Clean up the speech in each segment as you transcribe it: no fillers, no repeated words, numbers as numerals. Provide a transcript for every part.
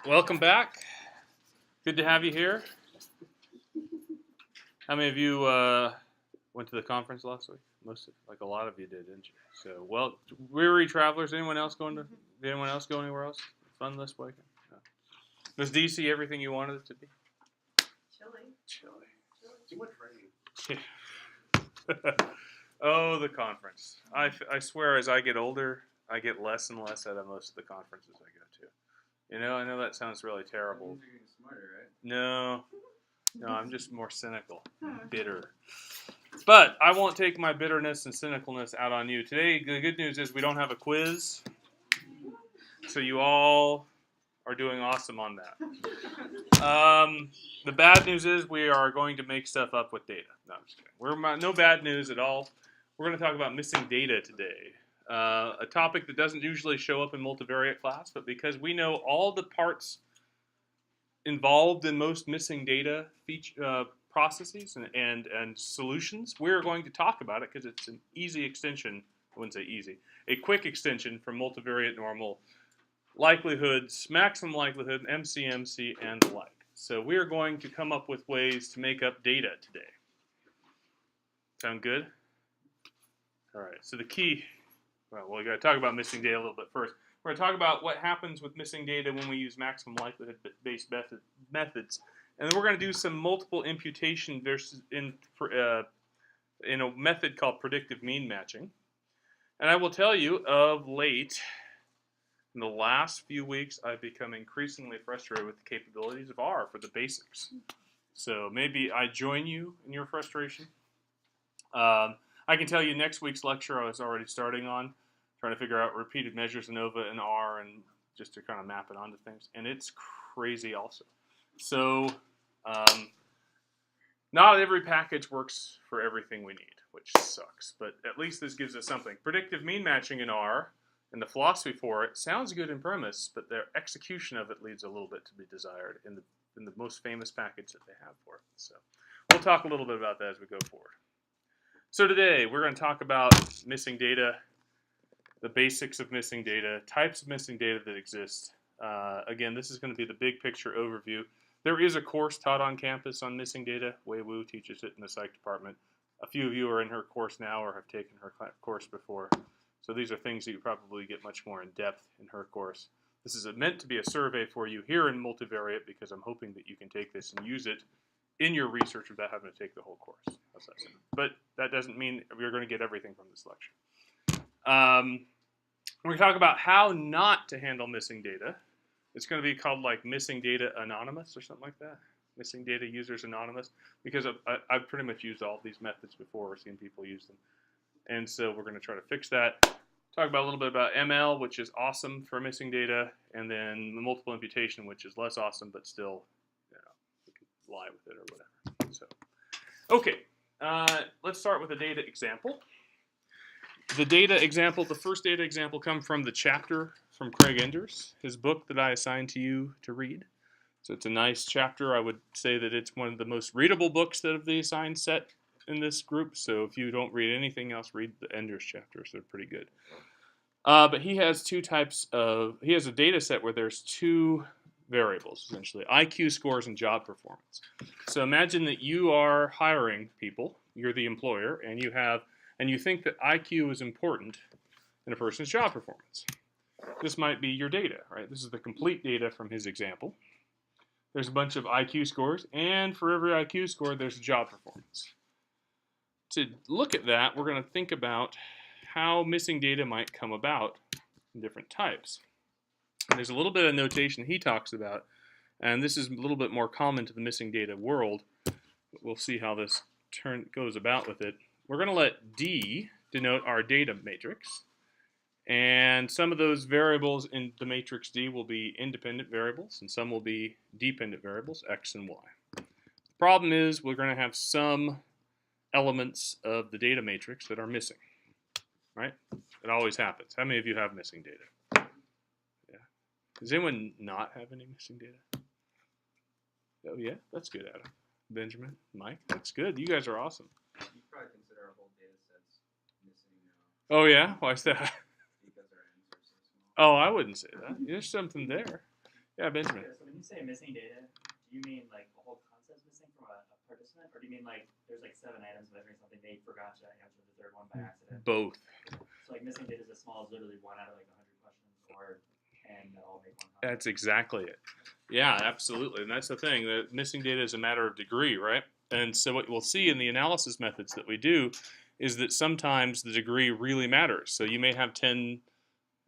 Welcome back. Good to have you here. How many of you went to the conference last week? Like a lot of you did, didn't you? So, well, weary travelers. Anyone else go anywhere else? Fun this weekend? No. Was DC everything you wanted it to be? Chilly. Too much rain. Oh, the conference. I swear, as I get older, I get less and less out of most of the conferences I go to. You know, I know that sounds really terrible. You're getting smarter, right? No, I'm just more cynical, bitter. But I won't take my bitterness and cynicalness out on you. Today, the good news is we don't have a quiz. So you all are doing awesome on that. The bad news is we are going to make stuff up with data. No, I'm just kidding. No bad news at all. We're going to talk about missing data today. A topic that doesn't usually show up in multivariate class, but because we know all the parts involved in most missing data processes and solutions, we're going to talk about it because it's an easy extension. I wouldn't say easy. A quick extension from multivariate normal likelihoods, maximum likelihood, MCMC, and the like. So we are going to come up with ways to make up data today. Sound good? All right, so the key, well, we got to talk about missing data a little bit first. We're going to talk about what happens with missing data when we use maximum likelihood-based methods. And then we're going to do some multiple imputation versus in a method called predictive mean matching. And I will tell you, of late, in the last few weeks, I've become increasingly frustrated with the capabilities of R for the basics. So maybe I join you in your frustration. I can tell you next week's lecture I was already starting on, trying to figure out repeated measures ANOVA and R and just to kind of map it onto things. And it's crazy also. So not every package works for everything we need, which sucks. But at least this gives us something. Predictive mean matching in R and the philosophy for it sounds good in premise, but their execution of it leaves a little bit to be desired in the most famous package that they have for it. So we'll talk a little bit about that as we go forward. So today we're going to talk about missing data, the basics of missing data, types of missing data that exist. Again, this is going to be the big picture overview. There is a course taught on campus on missing data. Wei Wu teaches it in the psych department. A few of you are in her course now or have taken her course before. So these are things that you probably get much more in depth in her course. This is meant to be a survey for you here in multivariate because I'm hoping that you can take this and use it in your research without having to take the whole course. How's that sound? But that doesn't mean you're going to get everything from this lecture. We're going to talk about how not to handle missing data. It's going to be called like Missing Data Anonymous or something like that. Missing Data Users Anonymous. Because I've pretty much used all of these methods before or seen people use them. And so we're going to try to fix that. Talk about a little bit about ML, which is awesome for missing data. And then the multiple imputation, which is less awesome, but still, you know, we can lie with it or whatever. So, okay. Let's start with a data example. The first data example comes from the chapter from Craig Enders, his book that I assigned to you to read. So it's a nice chapter. I would say that it's one of the most readable books that of the assigned set in this group. So if you don't read anything else, read the Enders chapters. They're pretty good. But he has he has a data set where there's two variables, essentially, IQ scores and job performance. So imagine that you are hiring people, you're the employer, and you think that IQ is important in a person's job performance. This might be your data, right? This is the complete data from his example. There's a bunch of IQ scores, and for every IQ score, there's a job performance. To look at that, we're going to think about how missing data might come about in different types. And there's a little bit of notation he talks about, and this is a little bit more common to the missing data world. But we'll see how this goes about with it. We're going to let D denote our data matrix, and some of those variables in the matrix D will be independent variables, and some will be dependent variables, X and Y. The problem is we're going to have some elements of the data matrix that are missing, right? It always happens. How many of you have missing data? Yeah. Does anyone not have any missing data? Oh, yeah? That's good, Adam. Benjamin, Mike, that's good. You guys are awesome. You probably consider our whole data sets missing. Oh, yeah? Why is that? Because our answers Oh, I wouldn't say that. There's something there. Yeah, Benjamin. So when you say missing data, do you mean like the whole concept's missing from a participant, or do you mean like there's like 7 items measuring something, they forgot to answer the third one by accident? Both. So like missing data is as small as literally 1 out of like 100 questions, or 10 that all make one comment? That's exactly it. Yeah, absolutely. And that's the thing. The missing data is a matter of degree, right? And so what we'll see in the analysis methods that we do is that sometimes the degree really matters. So you may have 10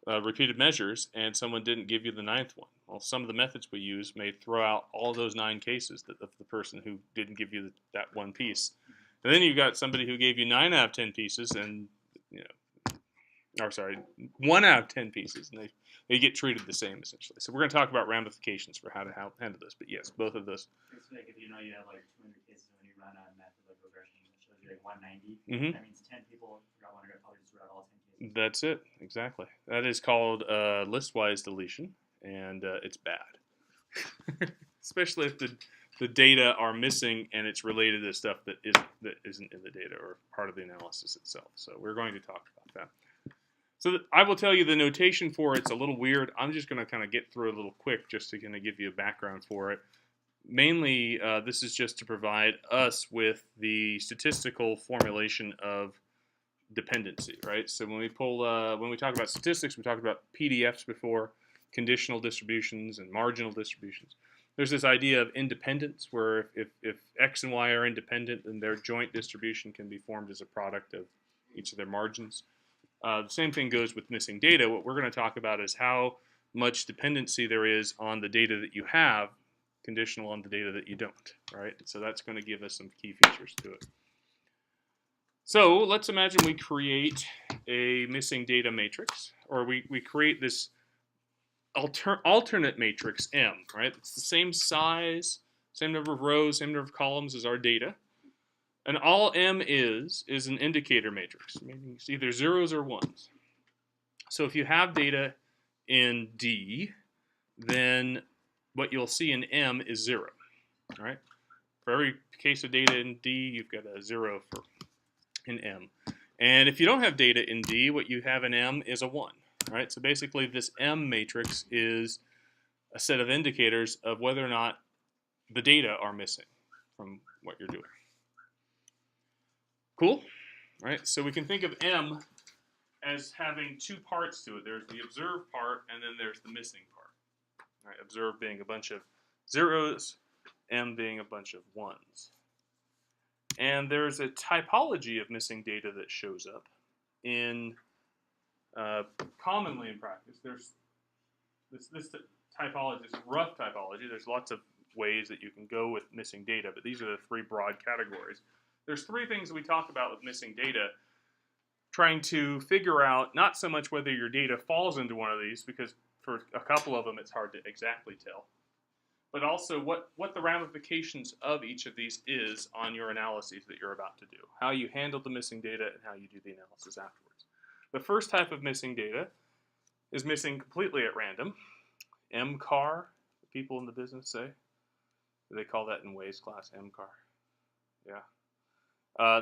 repeated measures and someone didn't give you the 9th one. Well, some of the methods we use may throw out all those 9 cases of the person who didn't give you that one piece. And then you've got somebody who gave you 9 out of 10 pieces and, 1 out of 10 pieces, and they get treated the same essentially. So we're going to talk about ramifications for how to handle this. But yes, both of those. It's like if you know you have like 200 cases when you run a method like regression that shows you like 190, that means 10 people forgot 100, probably just wrote all 10 cases. That's it, exactly. That is called Listwise Deletion, and it's bad. Especially if the data are missing and it's related to stuff that isn't in the data or part of the analysis itself. So we're going to talk about that. So I will tell you the notation for it's a little weird. I'm just going to kind of get through it a little quick just to kind of give you a background for it. Mainly, this is just to provide us with the statistical formulation of dependency, right? So when we talk about statistics, we talked about PDFs before, conditional distributions and marginal distributions. There's this idea of independence where if X and Y are independent, then their joint distribution can be formed as a product of each of their margins. The same thing goes with missing data. What we're going to talk about is how much dependency there is on the data that you have, conditional on the data that you don't, right? So that's going to give us some key features to it. So let's imagine we create a missing data matrix, or we create this alternate matrix M, right? It's the same size, same number of rows, same number of columns as our data. And all M is an indicator matrix, meaning it's either zeros or ones. So if you have data in D, then what you'll see in M is 0, right? For every case of data in D, you've got a 0 in M. And if you don't have data in D, what you have in M is a 1, right? So basically this M matrix is a set of indicators of whether or not the data are missing from what you're doing. Cool? Right? So we can think of M as having 2 parts to it. There's the observed part, and then there's the missing part. Right? Observed being a bunch of zeros, M being a bunch of ones. And there's a typology of missing data that shows up in commonly in practice. There's this typology, this rough typology. There's lots of ways that you can go with missing data, but these are the 3 broad categories. There's 3 things we talk about with missing data, trying to figure out not so much whether your data falls into one of these, because for a couple of them it's hard to exactly tell, but also what the ramifications of each of these is on your analyses that you're about to do, how you handle the missing data and how you do the analysis afterwards. The first type of missing data is missing completely at random. MCAR, the people in the business say. They call that in Ways class, MCAR. Yeah.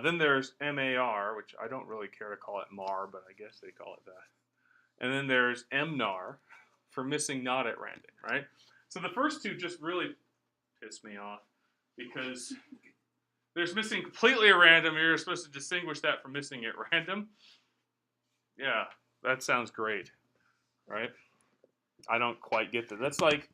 Then there's MAR, which I don't really care to call it MAR, but I guess they call it that. And then there's MNAR for missing not at random, right? So the first 2 just really piss me off because there's missing completely at random. You're supposed to distinguish that from missing at random. Yeah, that sounds great, right? I don't quite get that. That's like,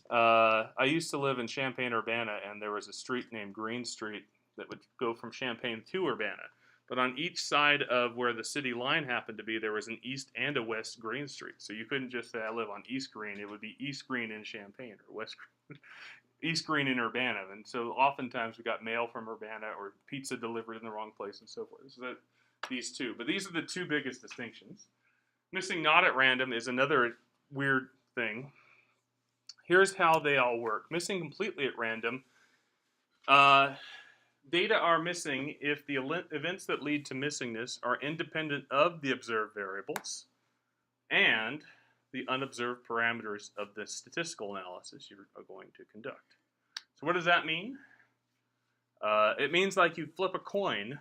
I used to live in Champaign-Urbana, and there was a street named Green Street that would go from Champaign to Urbana. But on each side of where the city line happened to be, there was an East and a West Green Street. So you couldn't just say I live on East Green. It would be East Green in Champaign or West Green, East Green in Urbana. And so oftentimes we got mail from Urbana or pizza delivered in the wrong place and so forth. So these 2. But these are the 2 biggest distinctions. Missing not at random is another weird thing. Here's how they all work. Missing completely at random. Data are missing if the events that lead to missingness are independent of the observed variables and the unobserved parameters of the statistical analysis you are going to conduct. So what does that mean? It means like you flip a coin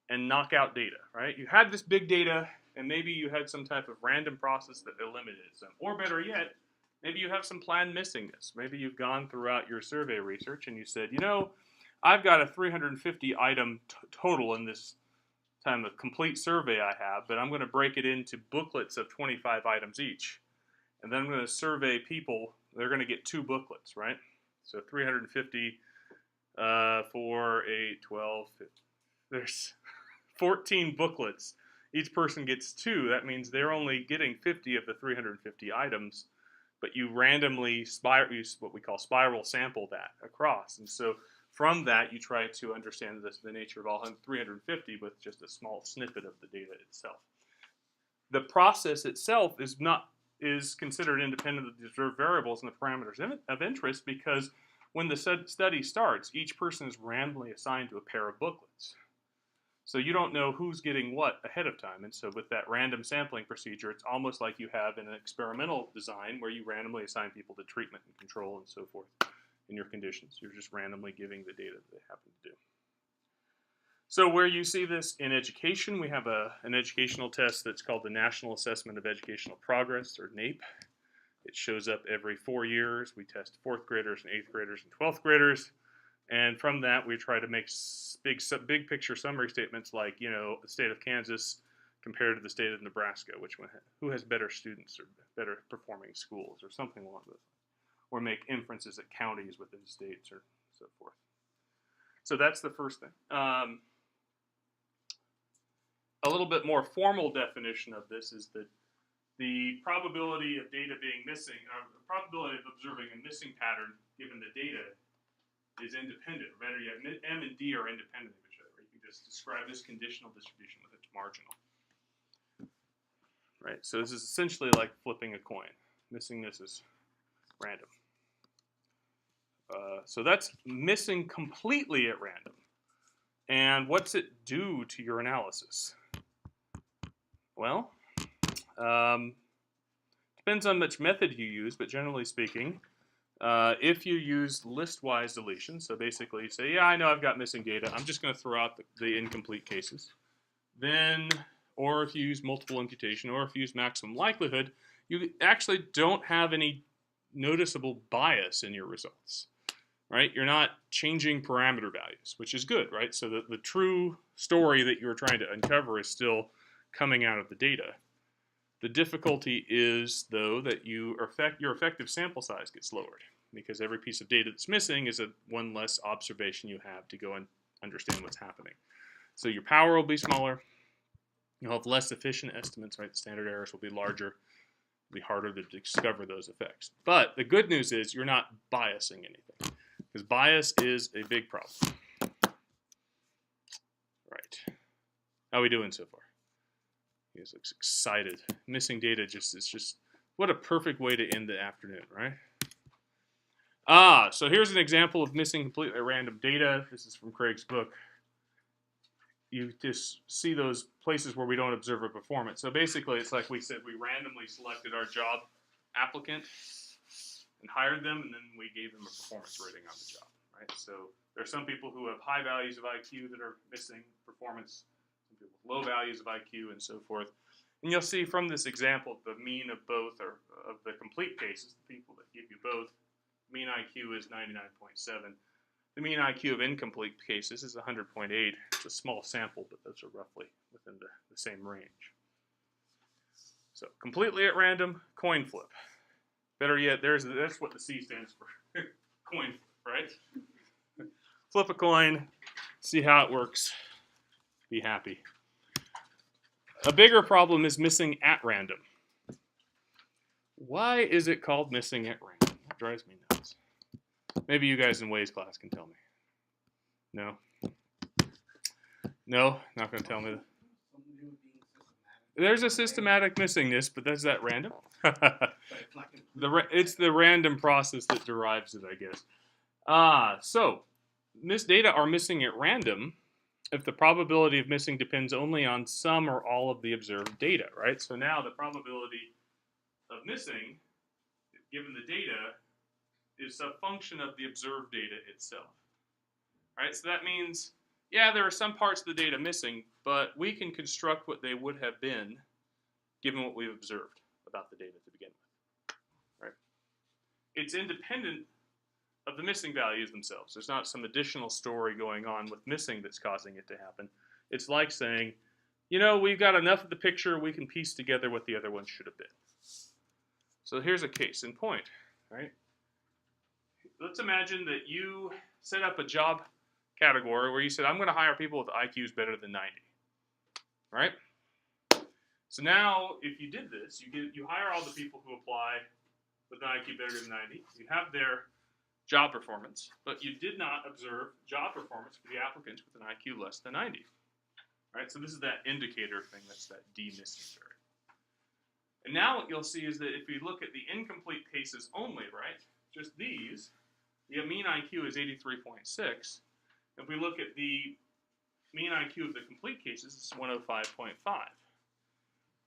and knock out data, right? You had this big data and maybe you had some type of random process that eliminated some. Or better yet, maybe you have some planned missingness. Maybe you've gone throughout your survey research and you said, you know, I've got a 350 item total in this time of complete survey I have, but I'm going to break it into booklets of 25 items each. And then I'm going to survey people. They're going to get 2 booklets, right? So 350, 4, 8, 12, 15. There's 14 booklets. Each person gets 2. That means they're only getting 50 of the 350 items, but you randomly use what we call spiral sample that across. And so from that, you try to understand the nature of all 350 with just a small snippet of the data itself. The process itself is considered independent of the observed variables and the parameters of interest, because when the study starts, each person is randomly assigned to a pair of booklets. So you don't know who's getting what ahead of time. And so with that random sampling procedure, it's almost like you have in an experimental design where you randomly assign people to treatment and control and so forth in your conditions. You're just randomly giving the data that they happen to do. So where you see this in education, we have an educational test that's called the National Assessment of Educational Progress, or NAEP. It shows up every 4 years. We test 4th graders and 8th graders and 12th graders. And from that, we try to make big picture summary statements like, you know, the state of Kansas compared to the state of Nebraska, who has better students or better performing schools or something along those lines. Or make inferences at counties within states or so forth. So that's the first thing. A little bit more formal definition of this is that the probability of data being missing, or the probability of observing a missing pattern given the data is independent, or better yet, M and D are independent of each other. You can just describe this conditional distribution with its marginal. Right, so this is essentially like flipping a coin. Missingness is random. So that's missing completely at random. And what's it do to your analysis? Well, depends on which method you use, but generally speaking, if you use listwise deletion, so basically you say, yeah, I know I've got missing data, I'm just going to throw out the incomplete cases. Then, or if you use multiple imputation, or if you use maximum likelihood, you actually don't have any noticeable bias in your results, right? You're not changing parameter values, which is good, right? So the true story that you're trying to uncover is still coming out of the data. The difficulty is, though, that your effective sample size gets lowered, because every piece of data that's missing is one less observation you have to go and understand what's happening. So your power will be smaller. You'll have less efficient estimates, right? The standard errors will be larger. It'll be harder to discover those effects. But the good news is you're not biasing anything, because bias is a big problem. Right. How are we doing so far? He looks excited. Missing data is just what a perfect way to end the afternoon, right? So here's an example of missing completely random data. This is from Craig's book. You just see those places where we don't observe a performance. So basically, it's like we said, we randomly selected our job applicant and hired them, and then we gave them a performance rating on the job, right? So there are some people who have high values of IQ that are missing performance, some people with low values of IQ, and so forth. And you'll see from this example, the mean of both, or of the complete cases, the people that give you both, mean IQ is 99.7. The mean IQ of incomplete cases is 100.8. It's a small sample, but those are roughly within the same range. So completely at random, coin flip. Better yet, that's what the C stands for. Coin flip, right? Flip a coin, see how it works, be happy. A bigger problem is missing at random. Why is it called missing at random? That drives me nuts. Maybe you guys in Ways class can tell me. No? No? Not going to tell me. There's a systematic missingness, but that's that random? It's the random process that derives it, I guess. So, data are missing at random if the probability of missing depends only on some or all of the observed data, right? So now the probability of missing, given the data, is a function of the observed data itself, right? So that means, yeah, there are some parts of the data missing, but we can construct what they would have been given what we've observed about the data to begin with, right? It's independent of the missing values themselves. There's not some additional story going on with missing that's causing it to happen. It's like saying, you know, we've got enough of the picture, we can piece together what the other one should have been. So here's a case in point, right? Let's imagine that you set up a job category where you said, I'm going to hire people with IQs better than 90, right? So now, if you did this, you hire all the people who apply with an IQ better than 90. You have their job performance, but you did not observe job performance for the applicants with an IQ less than 90. Right? So this is that indicator thing, that's that D-missing variable. And now what you'll see is that if we look at the incomplete cases only, right, just these, the mean IQ is 83.6. If we look at the mean IQ of the complete cases, it's 105.5.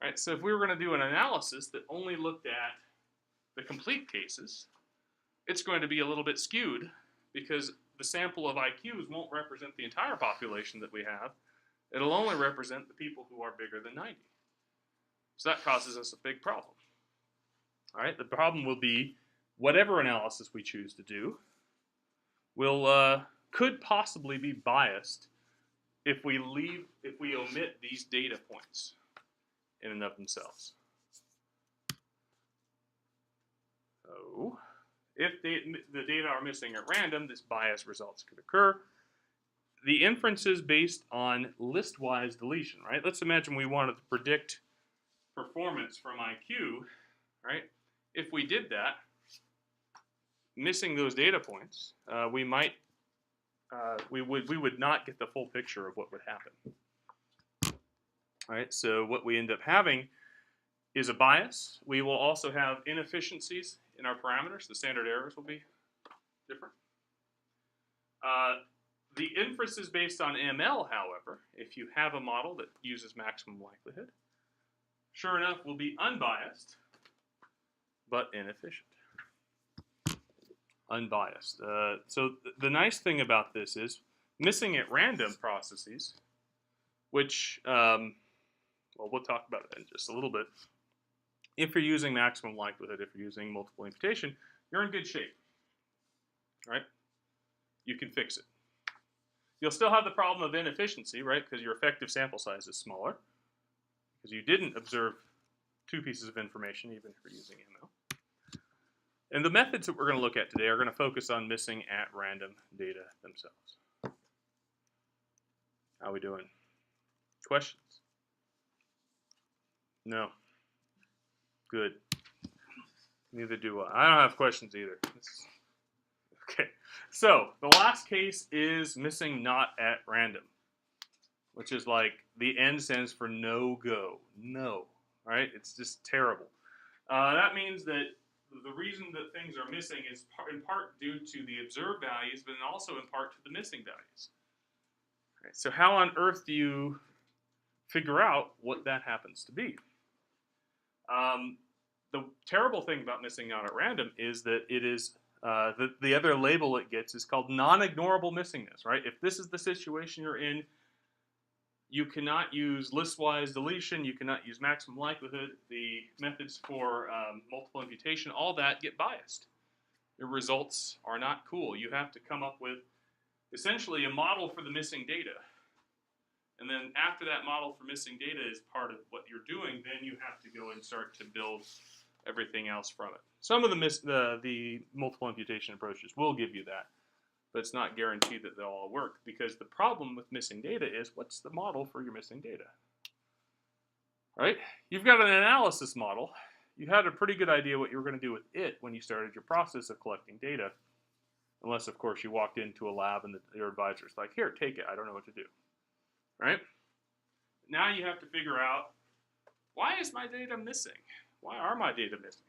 Right? So if we were going to do an analysis that only looked at the complete cases, it's going to be a little bit skewed because the sample of IQs won't represent the entire population that we have. It'll only represent the people who are bigger than 90. So that causes us a big problem. All right, the problem will be whatever analysis we choose to do could possibly be biased if we omit these data points in and of themselves. So if the data are missing at random, this bias results could occur. The inferences based on listwise deletion, right? Let's imagine we wanted to predict performance from IQ, right? If we did that, missing those data points, we would not get the full picture of what would happen. All right, so what we end up having is a bias. We will also have inefficiencies in our parameters. The standard errors will be different. The inferences based on ML, however, if you have a model that uses maximum likelihood, sure enough will be unbiased, but inefficient. Unbiased. So the nice thing about this is missing at random processes, which, well, we'll talk about it in just a little bit. If you're using maximum likelihood, if you're using multiple imputation, you're in good shape, right? You can fix it. You'll still have the problem of inefficiency, right? Because your effective sample size is smaller. Because you didn't observe two pieces of information, even if you're using ML. And the methods that we're going to look at today are going to focus on missing at random data themselves. How we doing? Questions? No. Good. Neither do I. I don't have questions either. Okay. So the last case is missing not at random, which is like the N stands for no go. No. Right? It's just terrible. That means that the reason that things are missing is in part due to the observed values, but also in part to the missing values. Right, so how on earth do you figure out what that happens to be? The terrible thing about missing not at random is that it is, the other label it gets is called non-ignorable missingness, right? If this is the situation you're in, you cannot use listwise deletion, you cannot use maximum likelihood, the methods for multiple imputation, all that get biased. Your results are not cool. You have to come up with essentially a model for the missing data. And then after that model for missing data is part of what you're doing, then you have to go and start to build everything else from it. Some of the multiple imputation approaches will give you that, but it's not guaranteed that they'll all work, because the problem with missing data is, what's the model for your missing data? Right? You've got an analysis model. You had a pretty good idea what you were going to do with it when you started your process of collecting data, unless, of course, you walked into a lab and your advisor's like, here, take it, I don't know what to do. Right? Now you have to figure out, why is my data missing? Why are my data missing?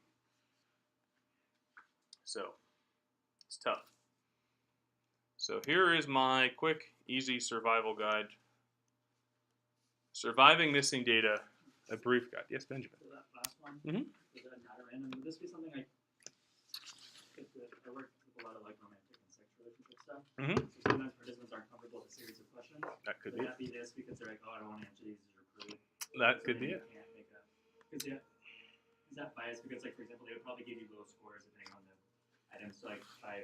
So, it's tough. So here is my quick, easy survival guide. Surviving missing data, a brief guide. Yes, Benjamin? So that last one, Mm-hmm. is that not random? Would this be something like, I work with a lot of like romantic and sex relationship stuff. Mm-hmm. So sometimes participants aren't comfortable with a series of questions. That could Would be that be this because they're like, oh, I don't want to answer these, these are pretty. That could be it. Can't make a Because yeah, is that biased? Because like for example, they would probably give you low scores depending on the items. So like by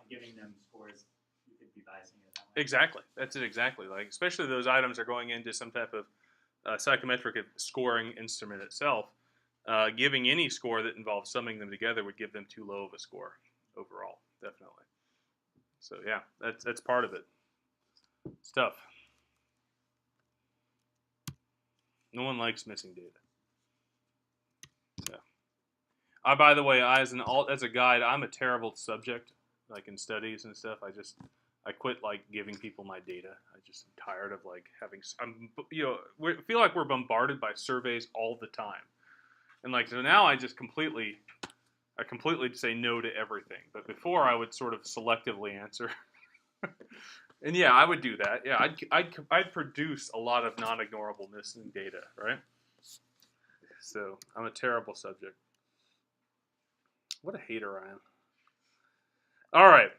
giving them scores, you could be biasing it that way. Exactly. That's it exactly. Like, especially those items are going into some type of psychometric scoring instrument itself. Giving any score that involves summing them together would give them too low of a score overall, definitely. So yeah, that's part of it. It's tough. No one likes missing data. So, by the way, as a guide, I'm a terrible subject, like in studies and stuff. I quit like giving people my data. I just am tired of like having. We feel like we're bombarded by surveys all the time, and like so now I completely say no to everything. But before I would sort of selectively answer. And yeah, I would do that. Yeah, I'd produce a lot of non-ignorable missing data, right? So I'm a terrible subject. What a hater I am. All right.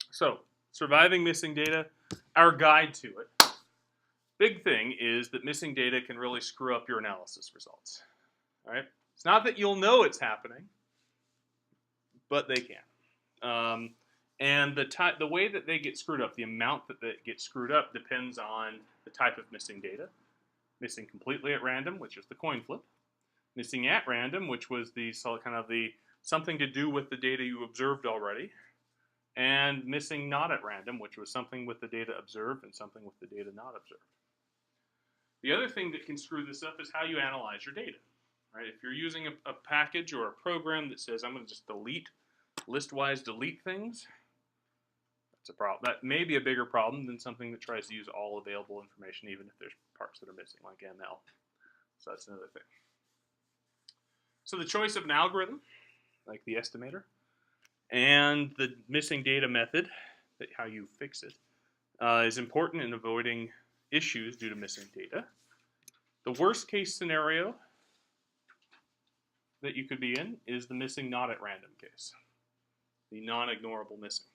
So surviving missing data, our guide to it. Big thing is that missing data can really screw up your analysis results. All right. It's not that you'll know it's happening, but they can. And the way that they get screwed up, the amount that they get screwed up depends on the type of missing data. Missing completely at random, which is the coin flip. Missing at random, which was the something to do with the data you observed already. And missing not at random, which was something with the data observed and something with the data not observed. The other thing that can screw this up is how you analyze your data. Right? If you're using a package or a program that says, I'm going to just listwise delete things, that's a problem. That may be a bigger problem than something that tries to use all available information, even if there's parts that are missing, like ML. So that's another thing. So the choice of an algorithm, like the estimator, and the missing data method, how you fix it, is important in avoiding issues due to missing data. The worst case scenario that you could be in is the missing not at random case, the non-ignorable missing.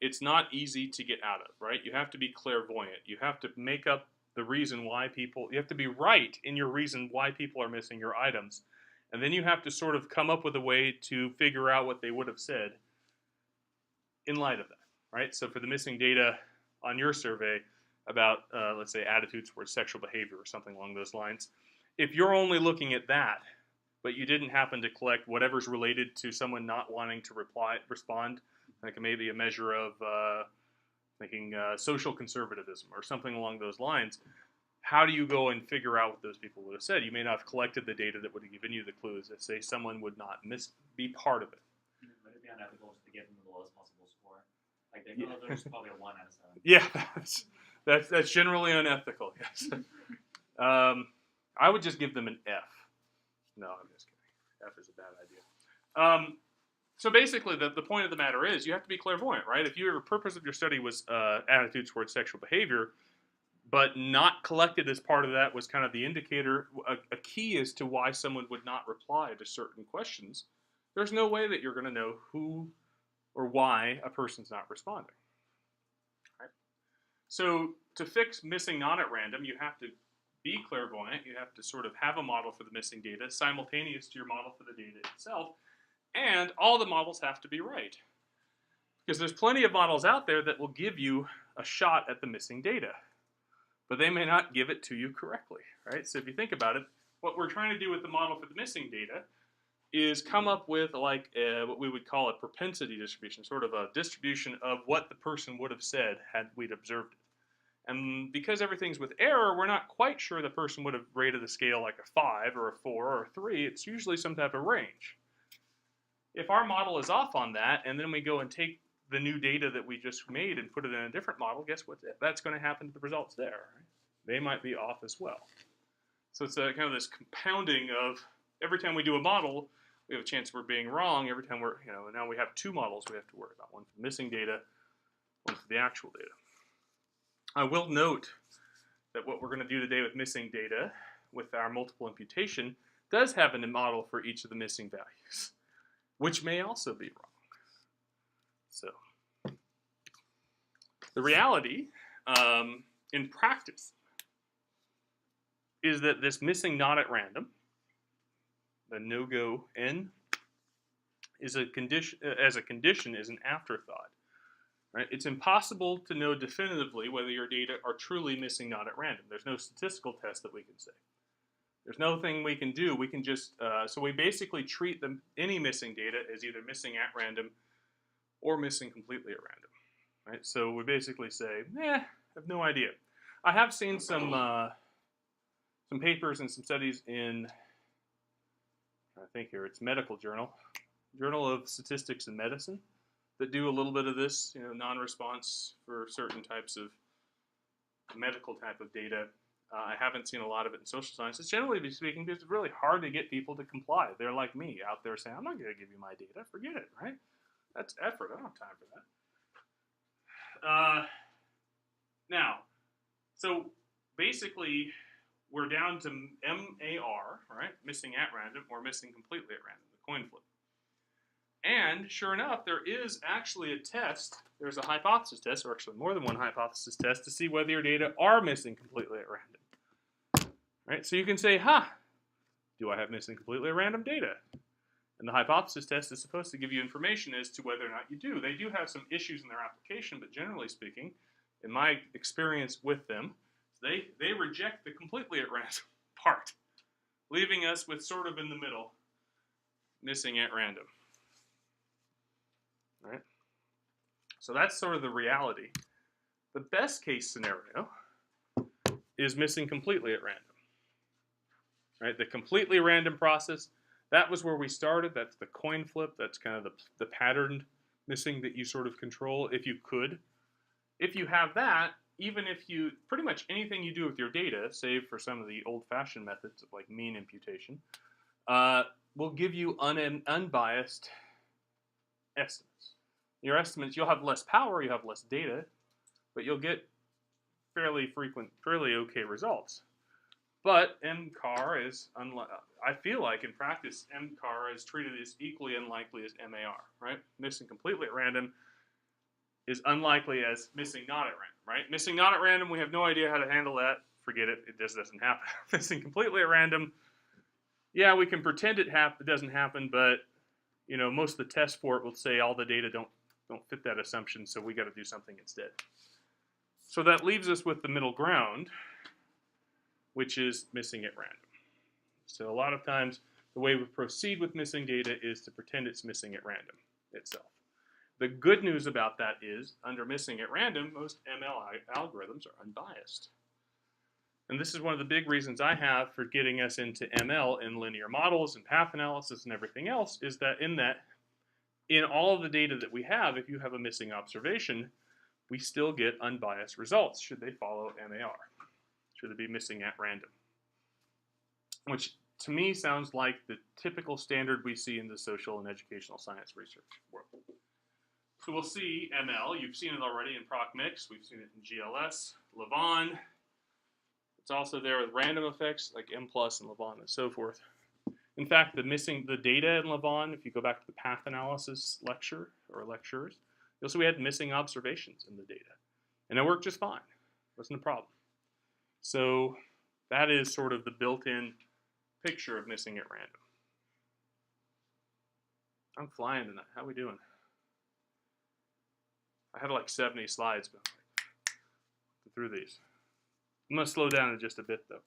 It's not easy to get out of, right? You have to be clairvoyant. You have to make up the reason why you have to be right in your reason why people are missing your items. And then you have to sort of come up with a way to figure out what they would have said in light of that, right? So for the missing data on your survey about, let's say, attitudes towards sexual behavior or something along those lines, if you're only looking at that, but you didn't happen to collect whatever's related to someone not wanting to respond, like maybe a measure of social conservatism or something along those lines, how do you go and figure out what those people would have said? You may not have collected the data that would have given you the clues that say someone would not be part of it. Would it be unethical just to give them the lowest possible score? Like they know there's probably a 1 out of 7. Yeah, that's generally unethical. Yes. I would just give them an F. No, I'm just kidding. F is a bad idea. So basically, the point of the matter is you have to be clairvoyant, right? If your purpose of your study was attitudes towards sexual behavior, but not collected as part of that was kind of the indicator, a key as to why someone would not reply to certain questions, there's no way that you're going to know who or why a person's not responding. Right? So to fix missing not at random, you have to be clairvoyant. You have to sort of have a model for the missing data simultaneous to your model for the data itself. And all the models have to be right. Because there's plenty of models out there that will give you a shot at the missing data. But they may not give it to you correctly, right? So if you think about it, what we're trying to do with the model for the missing data is come up with like what we would call a propensity distribution, sort of a distribution of what the person would have said had we'd observed it. And because everything's with error, we're not quite sure the person would have rated the scale like a 5 or a 4 or a 3. It's usually some type of range. If our model is off on that, and then we go and take the new data that we just made and put it in a different model, guess what? That's going to happen to the results there. Right? They might be off as well. So it's kind of this compounding of every time we do a model, we have a chance we're being wrong. Every time now we have 2 models we have to worry about. One for missing data, one for the actual data. I will note that what we're going to do today with missing data, with our multiple imputation, does have a model for each of the missing values, which may also be wrong. So, the reality in practice is that this missing not at random, the no-go n, is a condition, as a condition is an afterthought. Right? It's impossible to know definitively whether your data are truly missing not at random. There's no statistical test that we can say. There's no thing we can do. We can just, so we basically treat any missing data as either missing at random or missing completely at random. Right? So we basically say, I have no idea. I have seen some papers and some studies in, I think here it's Medical Journal, Journal of Statistics and Medicine, that do a little bit of this, non-response for certain types of medical type of data. I haven't seen a lot of it in social sciences. Generally speaking, it's really hard to get people to comply. They're like me out there saying, I'm not going to give you my data. Forget it, right? That's effort. I don't have time for that. Now, so basically, we're down to MAR, right? Missing at random or missing completely at random, the coin flip. And sure enough, there is actually a test. There's a hypothesis test, or actually more than one hypothesis test, to see whether your data are missing completely at random. Right? So you can say, do I have missing completely at random data? And the hypothesis test is supposed to give you information as to whether or not you do. They do have some issues in their application, but generally speaking, in my experience with them, they reject the completely at random part, leaving us with sort of in the middle, missing at random. Right? So that's sort of the reality. The best case scenario is missing completely at random. Right? The completely random process, that was where we started. That's the coin flip. That's kind of the patterned missing that you sort of control if you could. If you have that, even if you, pretty much anything you do with your data, save for some of the old-fashioned methods of like mean imputation, will give you unbiased estimates. Your estimates, you'll have less power, you have less data, but you'll get fairly okay results. But MCAR is, I feel like in practice, MCAR is treated as equally unlikely as MAR, right? Missing completely at random is unlikely as missing not at random, right? Missing not at random, we have no idea how to handle that. Forget it, it just doesn't happen. Missing completely at random, yeah, we can pretend it doesn't happen, but most of the tests for it will say all the data don't fit that assumption, so we got to do something instead. So that leaves us with the middle ground, which is missing at random. So a lot of times, the way we proceed with missing data is to pretend it's missing at random itself. The good news about that is, under missing at random, most ML algorithms are unbiased. And this is one of the big reasons I have for getting us into ML in linear models and path analysis and everything else, is that in all of the data that we have, if you have a missing observation, we still get unbiased results should they follow MAR, should they be missing at random. Which to me sounds like the typical standard we see in the social and educational science research world. So we'll see ML, you've seen it already in PROC mix, we've seen it in GLS, Levon. It's also there with random effects like M+ and Levon and so forth. In fact, the data in Levon, if you go back to the path analysis lecture or lectures, you'll see we had missing observations in the data. And it worked just fine. Wasn't a problem. So that is sort of the built-in picture of missing at random. I'm flying tonight. How we doing? I had like 70 slides, but I'm through these. I'm going to slow down in just a bit, though.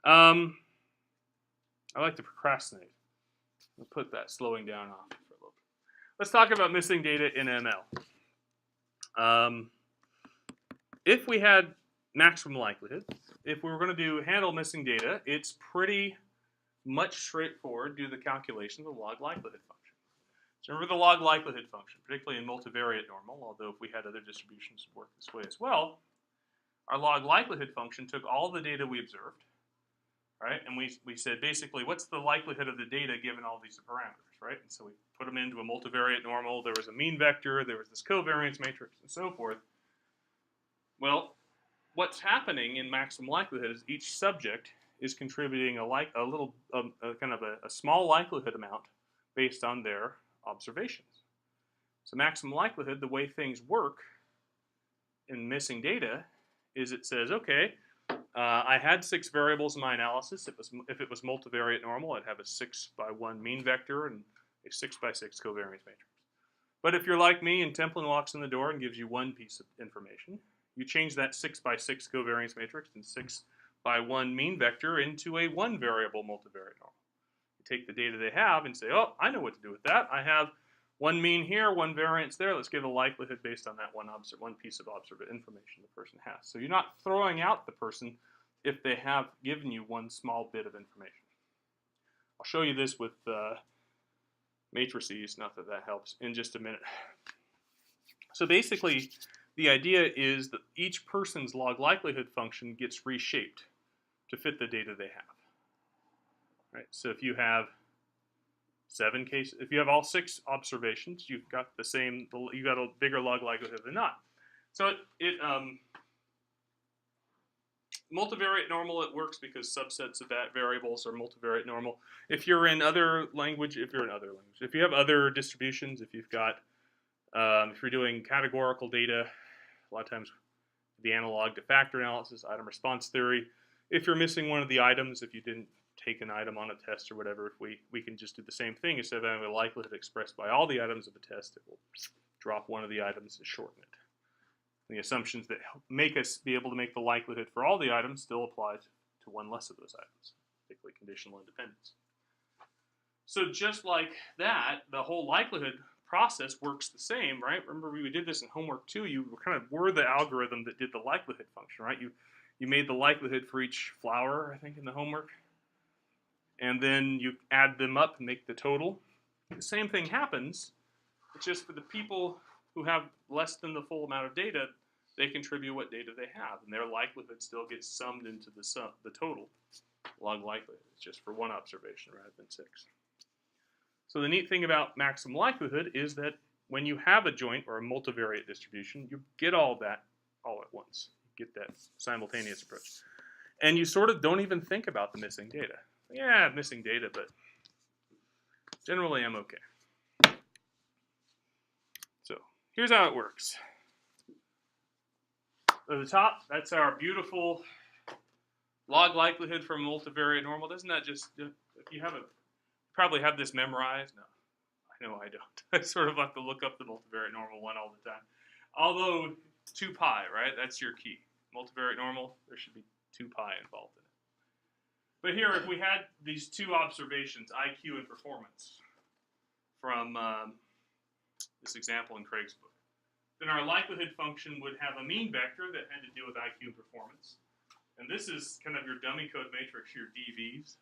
I like to procrastinate. I'll put that slowing down off for a little bit. Let's talk about missing data in ML. If we had maximum likelihood, if we were going to handle missing data, it's pretty much straightforward. Do the calculation of the log likelihood function. So remember the log likelihood function, particularly in multivariate normal, although if we had other distributions that work this way as well, our log likelihood function took all the data we observed, right? And we said basically, what's the likelihood of the data given all these parameters, right? And so we put them into a multivariate normal. There was a mean vector, there was this covariance matrix, and so forth. Well, what's happening in maximum likelihood is each subject is contributing a small likelihood amount based on their observations. So maximum likelihood, the way things work in missing data, is it says, okay, I had 6 variables in my analysis. If it was multivariate normal, I'd have a 6x1 mean vector and a 6x6 covariance matrix. But if you're like me and Templin walks in the door and gives you one piece of information, you change that 6x6 covariance matrix and 6x1 mean vector into a 1 variable multivariate normal. You take the data they have and say, oh, I know what to do with that. I have one mean here, one variance there. Let's give a likelihood based on that one piece of observed information the person has. So you're not throwing out the person if they have given you one small bit of information. I'll show you this with matrices, not that that helps, in just a minute. So basically, the idea is that each person's log likelihood function gets reshaped to fit the data they have. Right? So if you have 7 cases, if you have all 6 observations, you've got the same, you got a bigger log likelihood than not. So multivariate normal, it works because subsets of that variables are multivariate normal. If you're in other language, if you have other distributions, if you've got, if you're doing categorical data, a lot of times the analog to factor analysis, item response theory, if you're missing one of the items, if you didn't take an item on a test or whatever, if we can just do the same thing. Instead of having a likelihood expressed by all the items of a test, it will drop one of the items and shorten it. The assumptions that make us be able to make the likelihood for all the items still apply to one less of those items, particularly conditional independence. So just like that, the whole likelihood process works the same, right? Remember we did this in homework too. You were the algorithm that did the likelihood function, right? You made the likelihood for each flower, I think, in the homework. And then you add them up and make the total. The same thing happens. It's just for the people who have less than the full amount of data, they contribute what data they have, and their likelihood still gets summed into the total log likelihood. It's just for one observation rather than 6. So the neat thing about maximum likelihood is that when you have a joint or a multivariate distribution, you get all that all at once. You get that simultaneous approach. And you sort of don't even think about the missing data. Yeah, missing data, but generally I'm okay. So here's how it works. At the top, that's our beautiful log likelihood for multivariate normal. Doesn't that just, if you have probably have this memorized? No, I know I don't. I sort of have to look up the multivariate normal one all the time. Although 2 pi, right? That's your key. Multivariate normal, there should be 2 pi involved in it. But here, if we had these 2 observations, IQ and performance, from this example in Craig's book, then our likelihood function would have a mean vector that had to do with IQ and performance. And this is kind of your dummy code matrix, your DVs.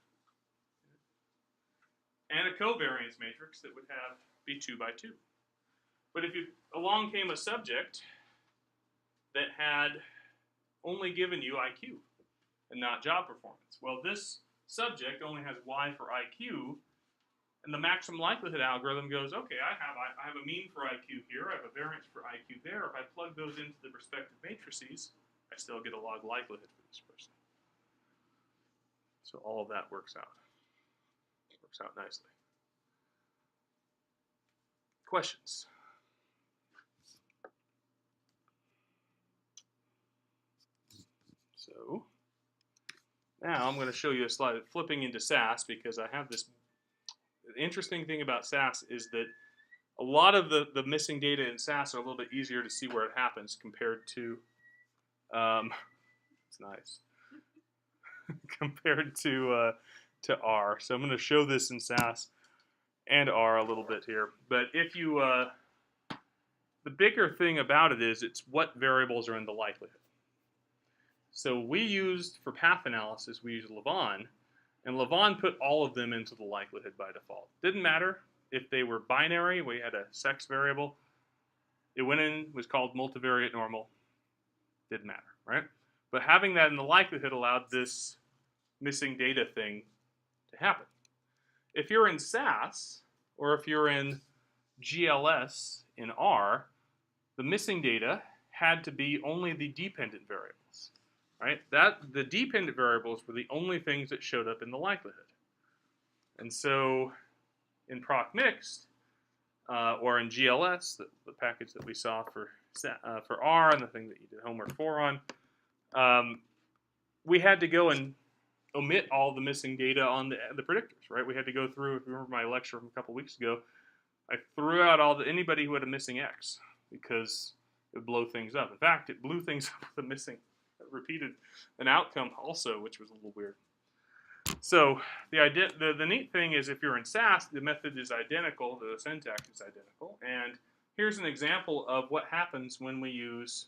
And a covariance matrix that would be 2 by 2. But if along came a subject that had only given you IQ and not job performance, well, this subject only has Y for IQ, and the maximum likelihood algorithm goes, okay, I have a mean for IQ here, I have a variance for IQ there. If I plug those into the respective matrices, I still get a log likelihood for this person. So all of that works out. Works out nicely. Questions? So now I'm going to show you a slide flipping into SAS, because I have this. The interesting thing about SAS is that a lot of the missing data in SAS are a little bit easier to see where it happens compared to, it's nice, compared to R. So I'm going to show this in SAS and R a little bit here. But if you, the bigger thing about it is it's what variables are in the likelihood. So we used, for path analysis, we used Lavon. And Lavon put all of them into the likelihood by default. Didn't matter if they were binary, we had a sex variable. It went in, was called multivariate normal. Didn't matter, right? But having that in the likelihood allowed this missing data thing to happen. If you're in SAS, or if you're in GLS in R, the missing data had to be only the dependent variables. Right? The dependent variables were the only things that showed up in the likelihood. And so in PROC mixed, or in GLS, the package that we saw for R and the thing that you did homework 4 on, we had to go and omit all the missing data on the predictors, right? We had to go through, if you remember my lecture from a couple weeks ago, I threw out anybody who had a missing X because it would blow things up. In fact, it blew things up with a missing, repeated an outcome also, which was a little weird. So the neat thing is if you're in SAS, the method is identical, the syntax is identical. And here's an example of what happens when we use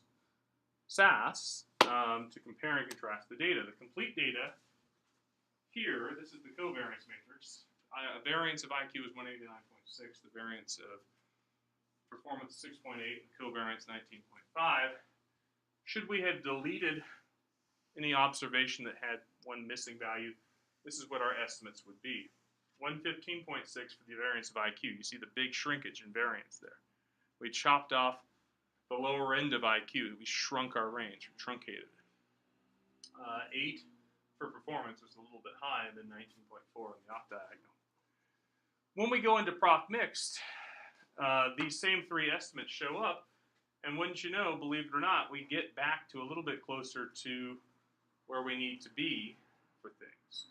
SAS to compare and contrast the data. The complete data here, this is the covariance matrix. A variance of IQ is 189.6, the variance of performance 6.8, and covariance 19.5. Should we have deleted any observation that had one missing value, this is what our estimates would be. 115.6 for the variance of IQ. You see the big shrinkage in variance there. We chopped off the lower end of IQ. We shrunk our range, truncated it. 8 for performance was a little bit high, and then 19.4 on the off diagonal. When we go into PROC mixed, these same three estimates show up, and wouldn't you know, believe it or not, we get back to a little bit closer to where we need to be for things.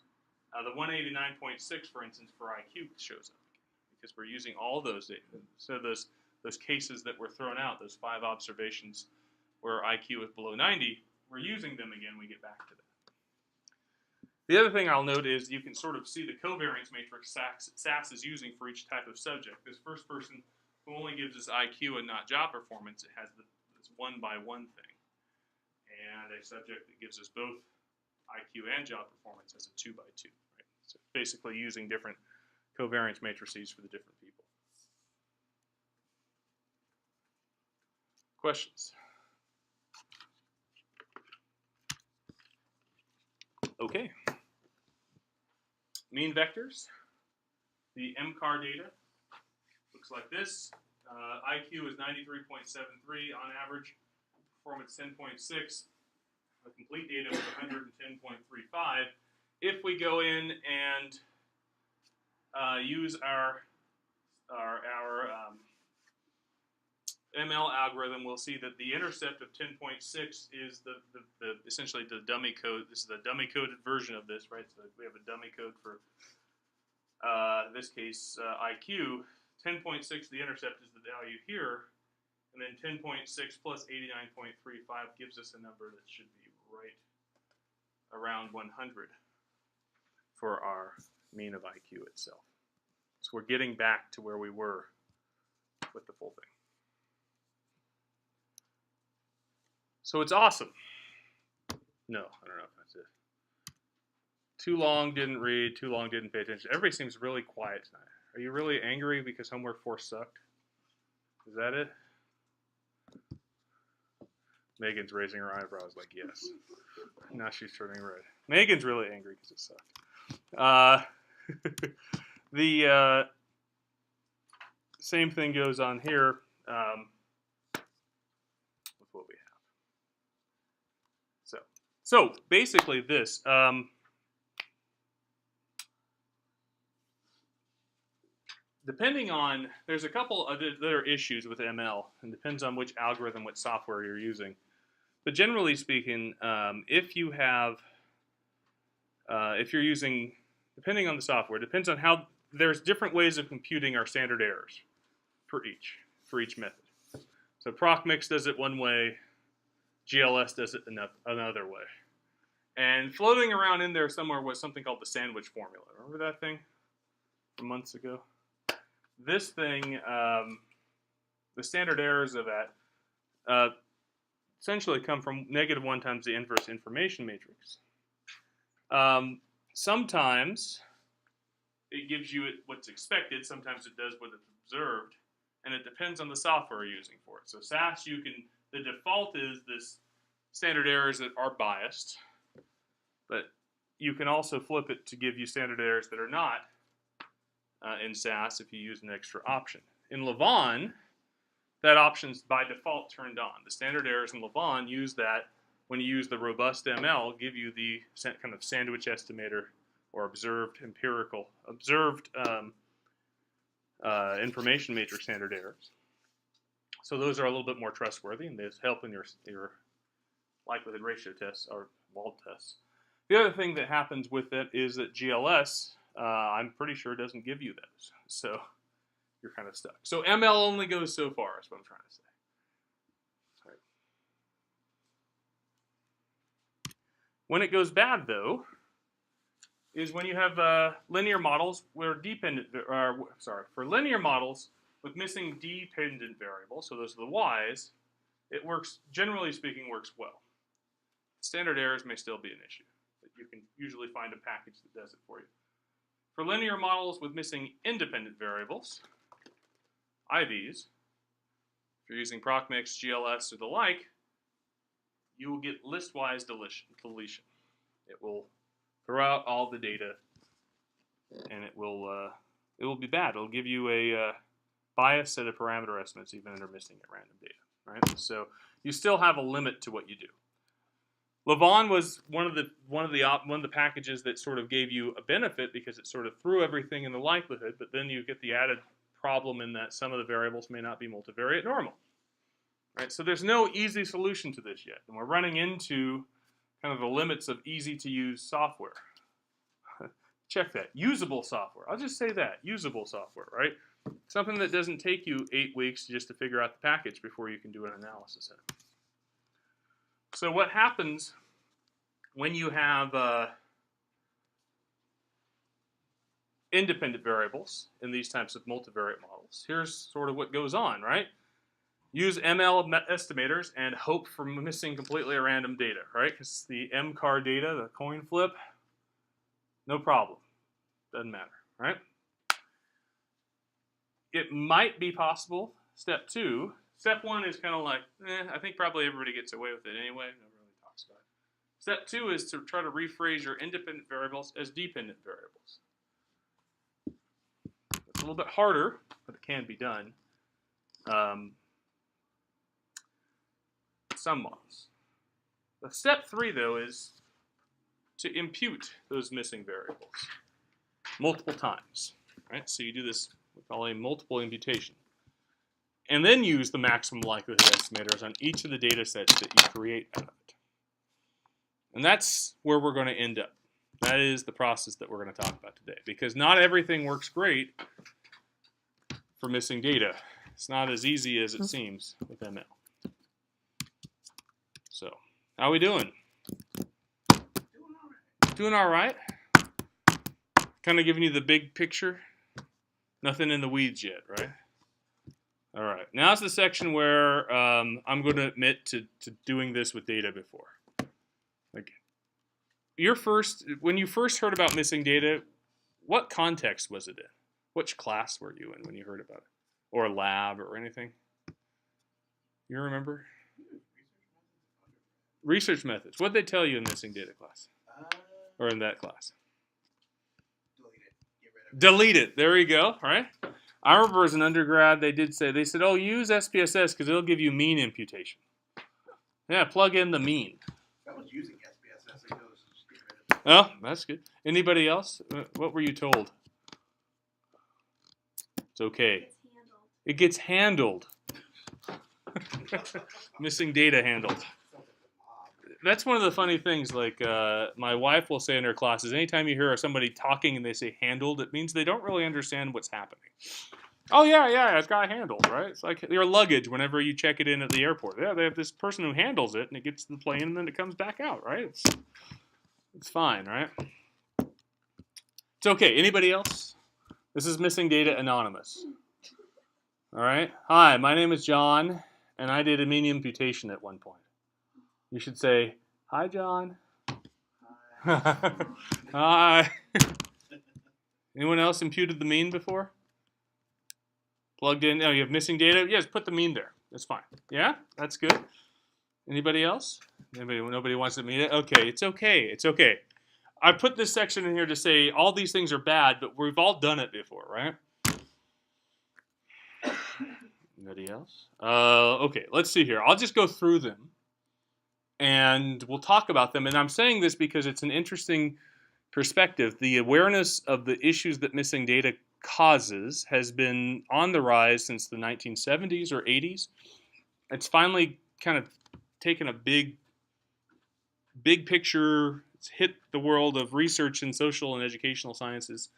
The 189.6, for instance, for IQ shows up again because we're using all those data. So those cases that were thrown out, those 5 observations where IQ is below 90, we're using them again. We get back to that. The other thing I'll note is you can sort of see the covariance matrix SAS is using for each type of subject. This first person who only gives us IQ and not job performance, it has this 1-by-1 thing. And a subject that gives us both IQ and job performance has a 2-by-2. Right? So basically using different covariance matrices for the different people. Questions? Okay. Mean vectors. The MCAR data looks like this. IQ is 93.73 on average. Performance 10.6. The complete data was 110.35. If we go in and use our ML algorithm, we'll see that the intercept of 10.6 is essentially the dummy code. This is the dummy coded version of this, right? So we have a dummy code for this case IQ. 10.6, the intercept is the value here, and then 10.6 plus 89.35 gives us a number that should be right around 100 for our mean of IQ itself. So we're getting back to where we were with the full thing. So it's awesome. No, I don't know if that's it. Too long, didn't read. Too long, didn't pay attention. Everybody seems really quiet tonight. Are you really angry because homework 4 sucked? Is that it? Megan's raising her eyebrows like yes. Now she's turning red. Megan's really angry because it sucked. The same thing goes on here with what we have. So basically this. Depending on, there's a couple of other issues with ML, and depends on which algorithm, which software you're using. But generally speaking, if you're using, depending on the software, depends on how, there's different ways of computing our standard errors for each method. So PROC mix does it one way, GLS does it another way. And floating around in there somewhere was something called the sandwich formula. Remember that thing from months ago? This thing, the standard errors of that essentially come from -1 times the inverse information matrix. Sometimes it gives you what's expected, sometimes it does what it's observed, and it depends on the software you're using for it. So SAS, the default is this standard errors that are biased, but you can also flip it to give you standard errors that are not in SAS if you use an extra option. In Lavon, that option's by default turned on. The standard errors in Lavon use that when you use the robust ML, give you the kind of sandwich estimator or observed information matrix standard errors. So those are a little bit more trustworthy, and they help in your likelihood ratio tests or WALD tests. The other thing that happens with it is that GLS, I'm pretty sure, doesn't give you those. So you're kind of stuck. So ML only goes so far, is what I'm trying to say. All right. When it goes bad, though, is when you have linear models where for linear models with missing dependent variables, so those are the y's, it works, generally speaking, works well. Standard errors may still be an issue, but you can usually find a package that does it for you. For linear models with missing independent variables, IVs, if you're using PROC mix, GLS, or the like, you will get listwise deletion. It will throw out all the data, and it will be bad. It'll give you a biased set of parameter estimates even if they're missing at random data, right? So you still have a limit to what you do. Lavon was one of the packages that sort of gave you a benefit because it sort of threw everything in the likelihood, but then you get the added problem in that some of the variables may not be multivariate normal. Right? So there's no easy solution to this yet, and we're running into kind of the limits of easy-to-use software. Check that. Usable software. I'll just say that. Usable software, right? Something that doesn't take you 8 weeks just to figure out the package before you can do an analysis in it. So what happens when you have independent variables in these types of multivariate models? Here's sort of what goes on, right? Use ML estimators and hope for missing completely random data, right? Because the MCAR data, the coin flip, no problem. Doesn't matter, right? It might be possible, step 2. Step 1 is kind of like, I think probably everybody gets away with it anyway. Nobody really talks about it. Step 2 is to try to rephrase your independent variables as dependent variables. It's a little bit harder, but it can be done. Some models. The step 3, though, is to impute those missing variables multiple times. Right? So you do this, we call a multiple imputation. And then use the maximum likelihood estimators on each of the data sets that you create out of it. And that's where we're going to end up. That is the process that we're going to talk about today. Because not everything works great for missing data. It's not as easy as it seems with ML. So, how are we doing? Doing all right. Kind of giving you the big picture. Nothing in the weeds yet, right? All right. Now's the section where I'm going to admit to doing this with data before. Like, when you first heard about missing data, what context was it in? Which class were you in when you heard about it? Or lab or anything? You remember? Research methods. What did they tell you in missing data class? Or in that class? Delete it. Get rid of it. Delete it. There you go. All right. I remember as an undergrad, they said, oh, use SPSS because it'll give you mean imputation. Yeah, plug in the mean. I was using SPSS. I goes, just get rid of it. Oh, that's good. Anybody else? What were you told? It's okay. It gets handled. Missing data handled. That's one of the funny things, like my wife will say in her classes, anytime you hear somebody talking and they say handled, it means they don't really understand what's happening. Oh, yeah, it's got handled, right? It's like your luggage whenever you check it in at the airport. Yeah, they have this person who handles it, and it gets to the plane, and then it comes back out, right? It's fine, right? It's okay. Anybody else? This is Missing Data Anonymous. All right? Hi, my name is John, and I did a mean imputation at one point. You should say, hi, John. Hi. Hi. Anyone else imputed the mean before? Plugged in. Oh, you have missing data? Yes, put the mean there. That's fine. Yeah? That's good. Anybody else? Nobody wants to meet it? Okay, it's okay. It's okay. I put this section in here to say all these things are bad, but we've all done it before, right? Anybody else? Okay, let's see here. I'll just go through them. And we'll talk about them. And I'm saying this because it's an interesting perspective. The awareness of the issues that missing data causes has been on the rise since the 1970s or 80s. It's finally kind of taken a big picture It's hit the world of research in social and educational sciences.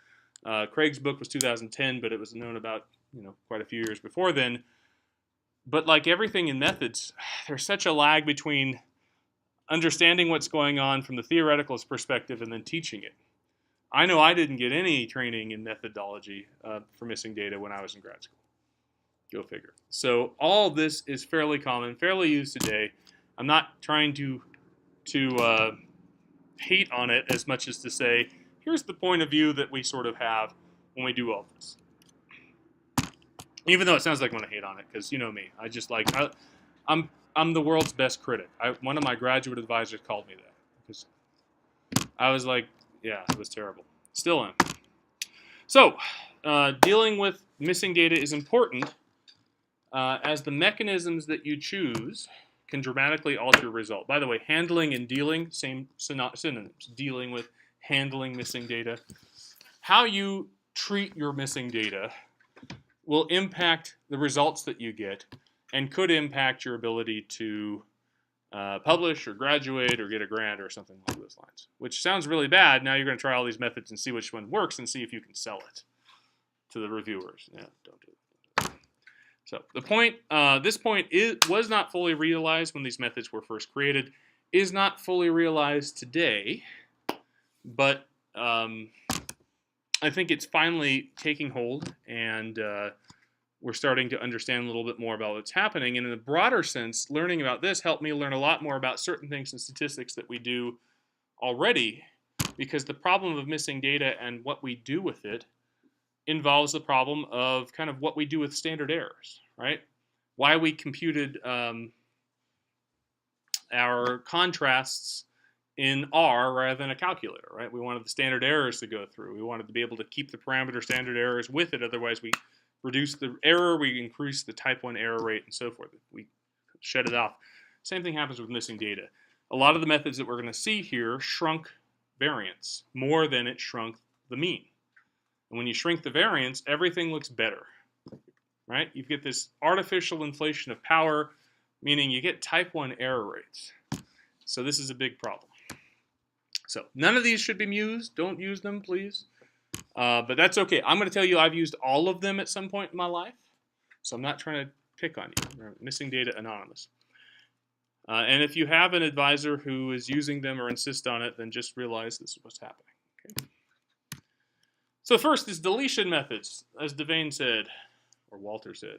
Craig's book was 2010, but it was known about quite a few years before then. But like everything in methods, there's such a lag between understanding what's going on from the theoreticalist perspective and then teaching it. I know I didn't get any training in methodology for missing data when I was in grad school. Go figure. So all of this is fairly common, fairly used today. I'm not trying to hate on it as much as to say, here's the point of view that we sort of have when we do all this. Even though it sounds like I'm going to hate on it, because you know me. I just like, I'm the world's best critic. One of my graduate advisors called me that. Because I was like, yeah, it was terrible. Still am. So, dealing with missing data is important as the mechanisms that you choose can dramatically alter your result. By the way, handling and dealing, same synonyms. Dealing with, handling missing data. How you treat your missing data will impact the results that you get and could impact your ability to publish or graduate or get a grant or something along those lines. Which sounds really bad. Now you're going to try all these methods and see which one works and see if you can sell it to the reviewers. Yeah, don't do that. So the point, this point was not fully realized when these methods were first created, is not fully realized today, but I think it's finally taking hold, and we're starting to understand a little bit more about what's happening. And in a broader sense, learning about this helped me learn a lot more about certain things in statistics that we do already, because the problem of missing data and what we do with it involves the problem of kind of what we do with standard errors, right? Why we computed our contrasts in R rather than a calculator, right? We wanted the standard errors to go through. We wanted to be able to keep the parameter standard errors with it. Otherwise, we reduce the error, we increase the type 1 error rate, and so forth. We shut it off. Same thing happens with missing data. A lot of the methods that we're going to see here shrunk variance more than it shrunk the mean. And when you shrink the variance, everything looks better, right? You get this artificial inflation of power, meaning you get type 1 error rates. So this is a big problem. So none of these should be used. Don't use them, please. But that's okay. I'm going to tell you I've used all of them at some point in my life. So I'm not trying to pick on you. Missing data anonymous. And if you have an advisor who is using them or insist on it, then just realize this is what's happening. Okay? So first is deletion methods, as Devane said, or Walter said.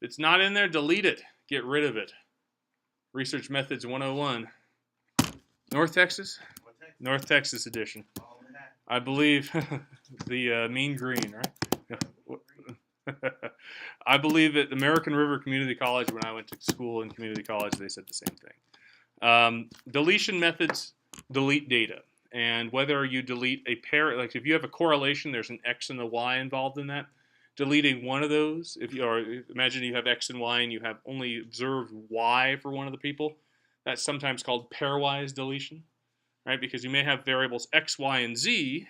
If it's not in there, delete it. Get rid of it. Research Methods 101. North Texas? North Texas edition. I believe the mean green, right? I believe at American River Community College, when I went to school in community college, they said the same thing. Deletion methods delete data. And whether you delete a pair, like if you have a correlation, there's an X and a Y involved in that. Deleting one of those, imagine you have X and Y and you have only observed Y for one of the people, that's sometimes called pairwise deletion, right? Because you may have variables X, Y, and Z,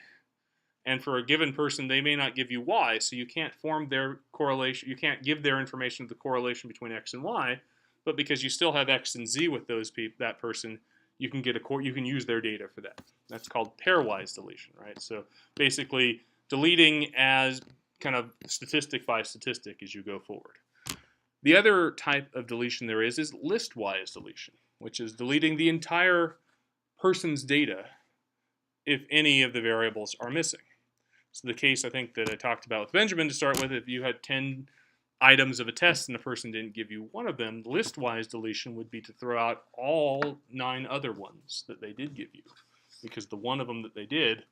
and for a given person, they may not give you Y, so you can't form their correlation, you can't give their information of the correlation between X and Y, but because you still have X and Z with those that person, you can get you can use their data for that. That's called pairwise deletion, right? So basically, deleting as kind of statistic by statistic as you go forward. The other type of deletion there is listwise deletion, which is deleting the entire person's data if any of the variables are missing. So the case I think that I talked about with Benjamin to start with, if you had 10 items of a test and the person didn't give you one of them, listwise deletion would be to throw out all 9 other ones that they did give you, because the one of them that they did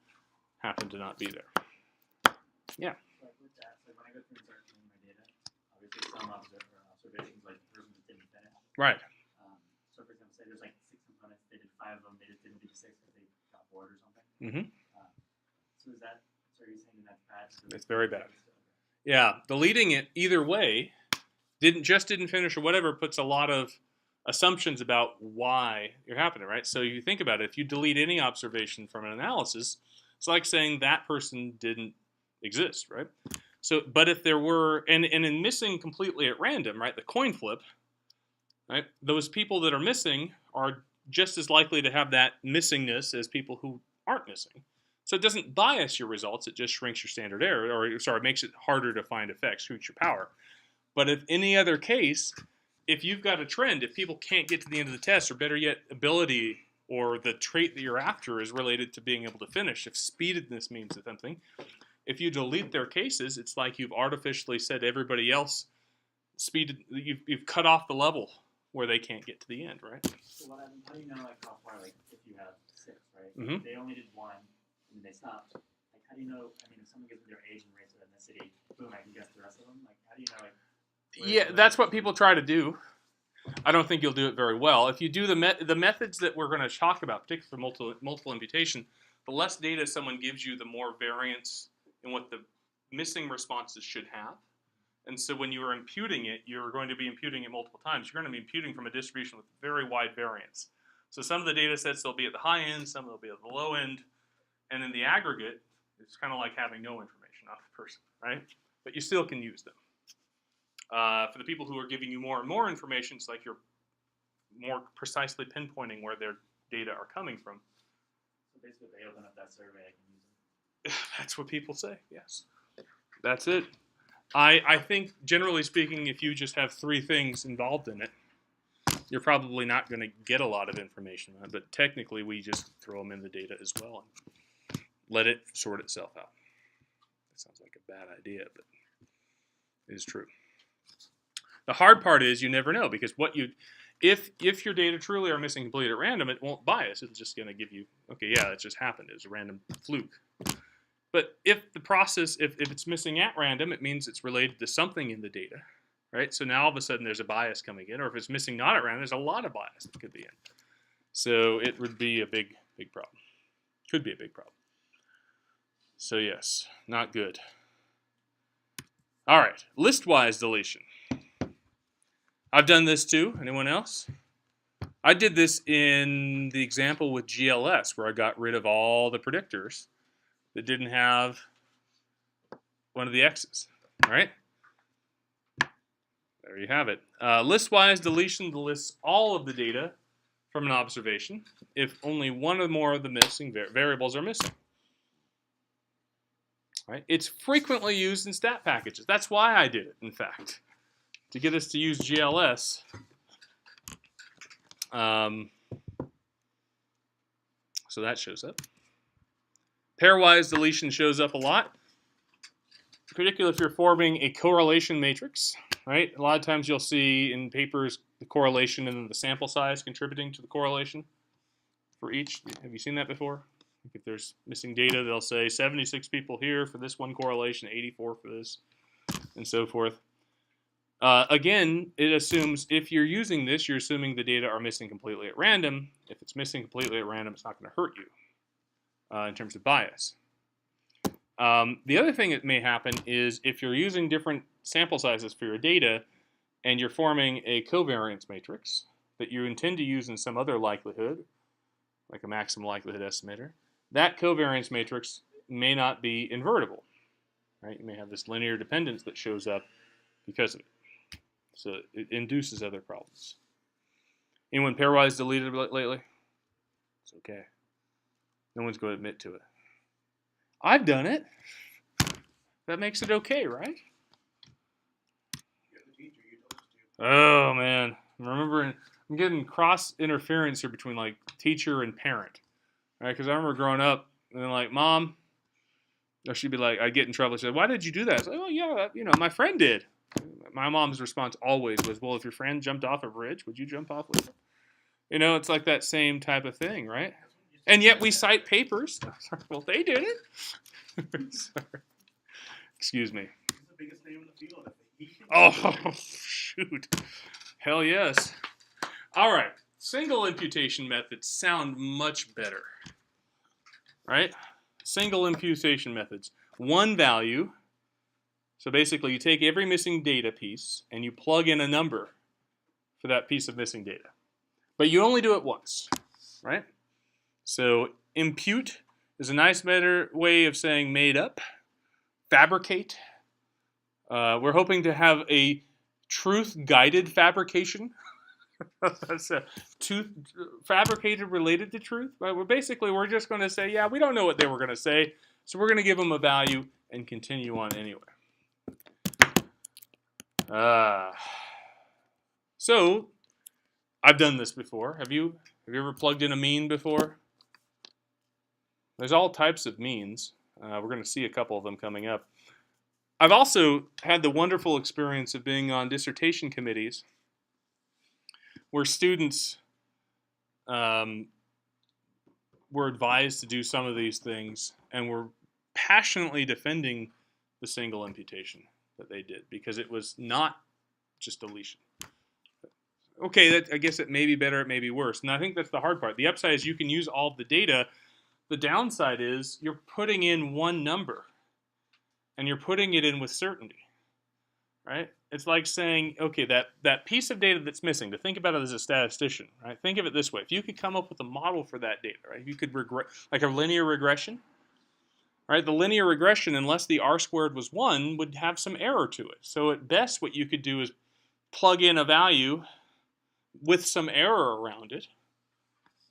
happened to not be there. Yeah. Like with that, so when I go through and start doing my data, obviously some observations like the person just didn't finish. Right. So for example, say there's like 6 components, they did 5 of them, they just didn't do 6 because they got bored or something. Mm-hmm. So is that, so are you saying that's bad? It's very bad. Yeah, deleting it either way, didn't finish or whatever, puts a lot of assumptions about why you're happening, right? So you think about it, if you delete any observation from an analysis, it's like saying that person didn't exist, right? So, but if there were, and in missing completely at random, right, the coin flip, right, those people that are missing are just as likely to have that missingness as people who aren't missing. So it doesn't bias your results, it just shrinks your standard error, or sorry, makes it harder to find effects, shrinks your power. But if any other case, if you've got a trend, if people can't get to the end of the test, or better yet, ability or the trait that you're after is related to being able to finish, if speededness means something, if you delete their cases, it's like you've artificially said everybody else speeded, you've cut off the level where they can't get to the end, right? So how do you know like how far, like if you have 6, right? Mhm. They only did 1 and they stopped. Like how do you know, I mean, if someone gives me their age and race of ethnicity, boom, I can guess the rest of them? Like how do you know, like, Yeah, that's what people try to do. I don't think you'll do it very well. If you do the methods that we're going to talk about, particularly for multiple imputation, the less data someone gives you, the more variance in what the missing responses should have. And so when you are imputing it, you're going to be imputing it multiple times. You're going to be imputing from a distribution with very wide variance. So some of the data sets, they'll be at the high end, some will be at the low end. And in the aggregate, it's kind of like having no information on a person, right? But you still can use them. For the people who are giving you more and more information, it's like you're more precisely pinpointing where their data are coming from. So basically, if they open up that survey, I can use them. That's what people say, yes. That's it. I think, generally speaking, if you just have 3 things involved in it, you're probably not going to get a lot of information on it. But technically, we just throw them in the data as well and let it sort itself out. That sounds like a bad idea, but it is true. The hard part is you never know, because if your data truly are missing completely at random, it won't bias. It's just going to give you, okay, yeah, it just happened. It was a random fluke. But if the process, if it's missing at random, it means it's related to something in the data, right? So now all of a sudden there's a bias coming in, or if it's missing not at random, there's a lot of bias that could be in. So it would be a big problem. Could be a big problem. So yes, not good. All right, listwise deletion. I've done this too. Anyone else? I did this in the example with GLS, where I got rid of all the predictors that didn't have one of the X's, right? There you have it. Listwise deletion lists all of the data from an observation if only one or more of the missing variables are missing. Right? It's frequently used in stat packages. That's why I did it, in fact, to get us to use GLS. So that shows up. Pairwise deletion shows up a lot, particularly if you're forming a correlation matrix, right? A lot of times you'll see in papers the correlation and then the sample size contributing to the correlation for each. Have you seen that before? If there's missing data, they'll say 76 people here for this one correlation, 84 for this, and so forth. Again, it assumes if you're using this, you're assuming the data are missing completely at random. If it's missing completely at random, it's not going to hurt you in terms of bias. The other thing that may happen is if you're using different sample sizes for your data and you're forming a covariance matrix that you intend to use in some other likelihood, like a maximum likelihood estimator, that covariance matrix may not be invertible. Right? You may have this linear dependence that shows up because of it. So it induces other problems. Anyone pairwise deleted lately? It's okay. No one's going to admit to it. I've done it. That makes it okay, right? You're the teacher, you told us to. Oh, man. I'm getting cross interference here between like teacher and parent. Right? Because I remember growing up and then like, Mom, or she'd be like, I'd get in trouble. She'd say, why did you do that? I was like, oh, yeah, my friend did. My mom's response always was, well, if your friend jumped off a bridge, would you jump off with him? It's like that same type of thing, right? And yet we cite papers. Well, they did it. Sorry. Excuse me. He's the biggest name in the field. Oh, shoot. Hell yes. All right. Single imputation methods sound much better. Right? Single imputation methods. One value. So basically, you take every missing data piece and you plug in a number for that piece of missing data. But you only do it once, right? So impute is a nice better way of saying made up. Fabricate. We're hoping to have a truth-guided fabrication That's a fabricated related to truth. But we're just going to say, yeah, we don't know what they were going to say, so we're going to give them a value and continue on anyway. So I've done this before. Have you ever plugged in a mean before? There's all types of means. We're going to see a couple of them coming up. I've also had the wonderful experience of being on dissertation committees where students were advised to do some of these things and were passionately defending the single imputation that they did because it was not just deletion. Okay, I guess it may be better, it may be worse. And I think that's the hard part. The upside is you can use all of the data. The downside is you're putting in one number and you're putting it in with certainty, right? It's like saying, okay, that piece of data that's missing, to think about it as a statistician, right? Think of it this way. If you could come up with a model for that data, right? You could like a linear regression, right? The linear regression, unless the R squared was 1, would have some error to it. So at best, what you could do is plug in a value with some error around it.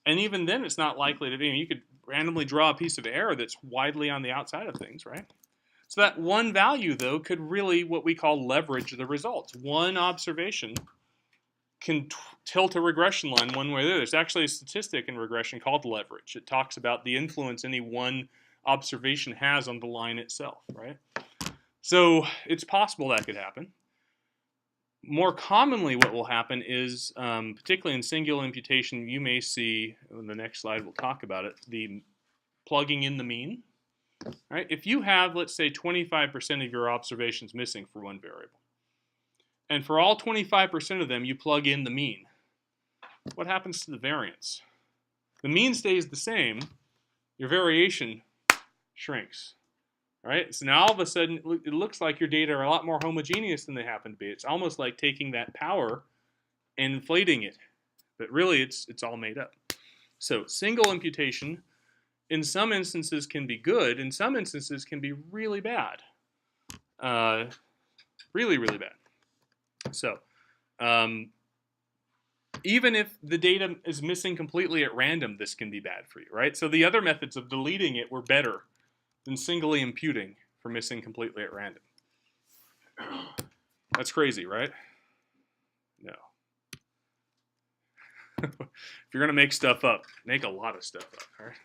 And even then, it's not likely to be. You could randomly draw a piece of error that's widely on the outside of things, right? So that one value, though, could really what we call leverage the results. One observation can tilt a regression line one way or the other. There's actually a statistic in regression called leverage. It talks about the influence any one observation has on the line itself, right? So it's possible that could happen. More commonly, what will happen is, particularly in singular imputation, you may see, on the next slide we'll talk about it, the plugging in the mean. Right? If you have, let's say, 25% of your observations missing for one variable, and for all 25% of them you plug in the mean, what happens to the variance? The mean stays the same, your variation shrinks. Right? So now all of a sudden it looks like your data are a lot more homogeneous than they happen to be. It's almost like taking that power and inflating it, but really it's all made up. So single imputation in some instances can be good, in some instances can be really bad. Really, really bad. So even if the data is missing completely at random, this can be bad for you, right? So the other methods of deleting it were better than singly imputing for missing completely at random. That's crazy, right? No. If you're going to make stuff up, make a lot of stuff up, all right?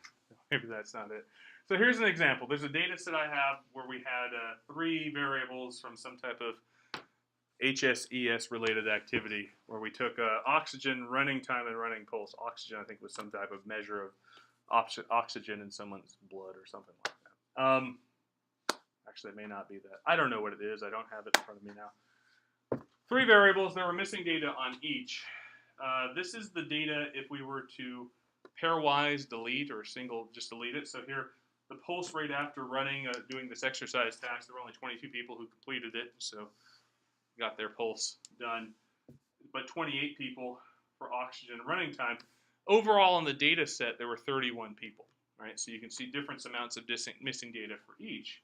Maybe that's not it. So here's an example. There's a data set I have where we had 3 variables from some type of HSES related activity where we took oxygen, running time, and running pulse. Oxygen, I think, was some type of measure of oxygen in someone's blood or something like that. Actually, it may not be that. I don't know what it is. I don't have it in front of me now. 3 variables. There were missing data on each. This is the data if we were to pairwise delete or single just delete it. So here, the pulse rate after running, doing this exercise task, there were only 22 people who completed it, so got their pulse done. But 28 people for oxygen running time. Overall, on the data set, there were 31 people. Right, so you can see different amounts of missing data for each.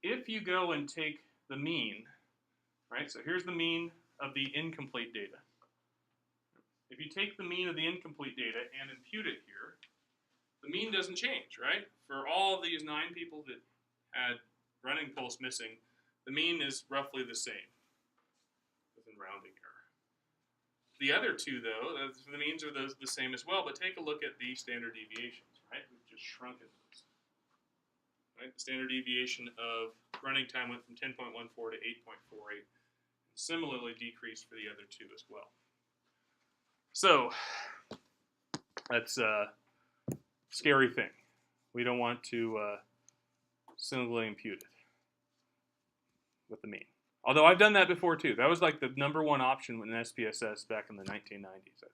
If you go and take the mean, right, so here's the mean of the incomplete data. If you take the mean of the incomplete data and impute it here, the mean doesn't change, right? For all of these 9 people that had running pulse missing, the mean is roughly the same, within rounding error. The other 2, though, the means are the same as well, but take a look at the standard deviations. Right? We've just shrunken those. Right? The standard deviation of running time went from 10.14 to 8.48. Similarly decreased for the other 2 as well. So that's a scary thing. We don't want to singly impute it with the mean. Although I've done that before too. That was like the #1 option in SPSS back in the 1990s, I think.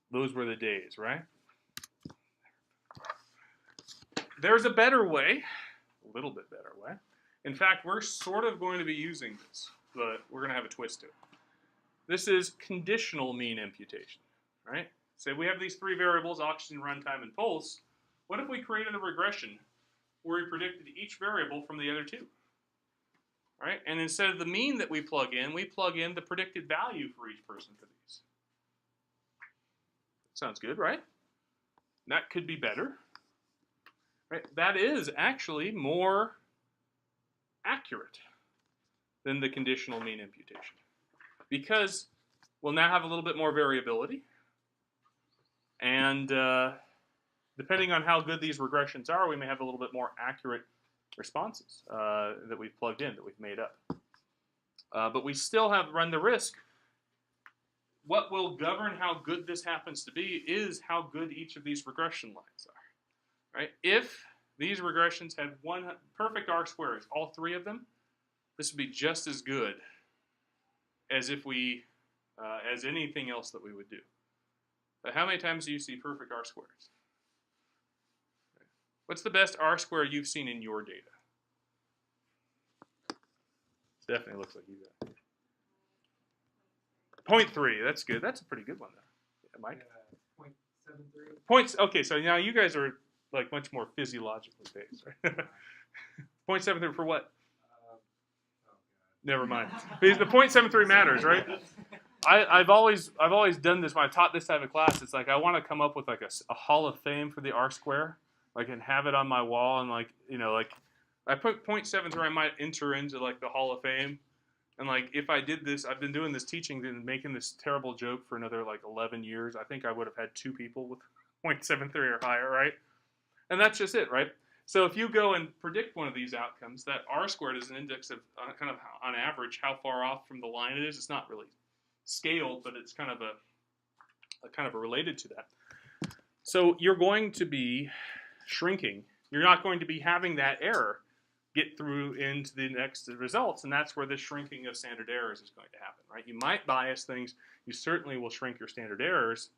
Those were the days, right? There's a better way, a little bit better way. In fact, we're sort of going to be using this, but we're going to have a twist to it. This is conditional mean imputation, right? So we have these 3 variables, oxygen, runtime, and pulse. What if we created a regression where we predicted each variable from the other 2? right? And instead of the mean that we plug in the predicted value for each person for these. Sounds good, right? That could be better. Right? That is actually more accurate than the conditional mean imputation, because we'll now have a little bit more variability, and depending on how good these regressions are, we may have a little bit more accurate responses that we've plugged in, that we've made up. But we still have run the risk. What will govern how good this happens to be is how good each of these regression lines are. Right? If these regressions had one perfect R-squares, all three of them, this would be just as good as if we, as anything else that we would do. But how many times do you see perfect R-squares? What's the best R-square you've seen in your data? Definitely looks like you got 0.3. That's good. That's a pretty good one, though. Yeah, Mike? 0.73. Points. Okay, so now you guys are like much more physiologically based, right? 0.73 for what? Never mind. Because the 0.73 matters, right? I've always done this when I taught this type of class. It's like I want to come up with like a hall of fame for the R square, like, and have it on my wall, and like, you know, like I put 0.73, I might enter into like the hall of fame. And like, if I did this, I've been doing this teaching and making this terrible joke for another like 11 years. I think I would have had 2 people with 0.73 or higher, right? And that's just it, right? So if you go and predict one of these outcomes, that R squared is an index of kind of on average how far off from the line it is. It's not really scaled, but it's kind of a related to that. So you're going to be shrinking. You're not going to be having that error get through into the next results, and that's where the shrinking of standard errors is going to happen, right? You might bias things. You certainly will shrink your standard errors,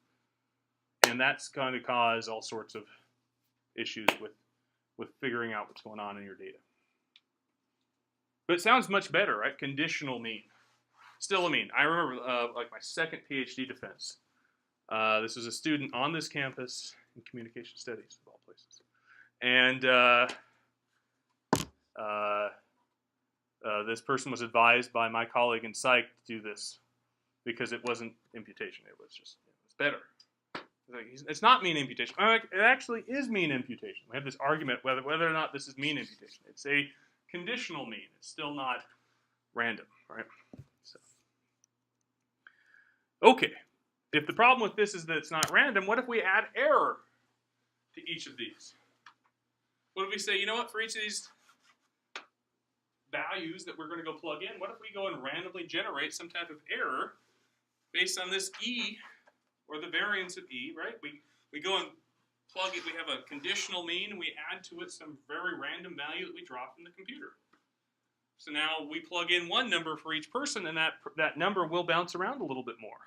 and that's going to cause all sorts of issues with figuring out what's going on in your data. But it sounds much better, right? Conditional mean. Still a mean. I remember like my second PhD defense. This was a student on this campus in communication studies, of all places. And this person was advised by my colleague in psych to do this because it wasn't imputation. It was better. It's not mean imputation. It actually is mean imputation. We have this argument whether or not this is mean imputation. It's a conditional mean. It's still not random, right? So, okay. If the problem with this is that it's not random, what if we add error to each of these? What if we say, you know what, for each of these values that we're going to go plug in, what if we go and randomly generate some type of error based on this E, or the variance of E, right? We go and plug it. We have a conditional mean, and we add to it some very random value that we draw from the computer. So now we plug in one number for each person, and that number will bounce around a little bit more.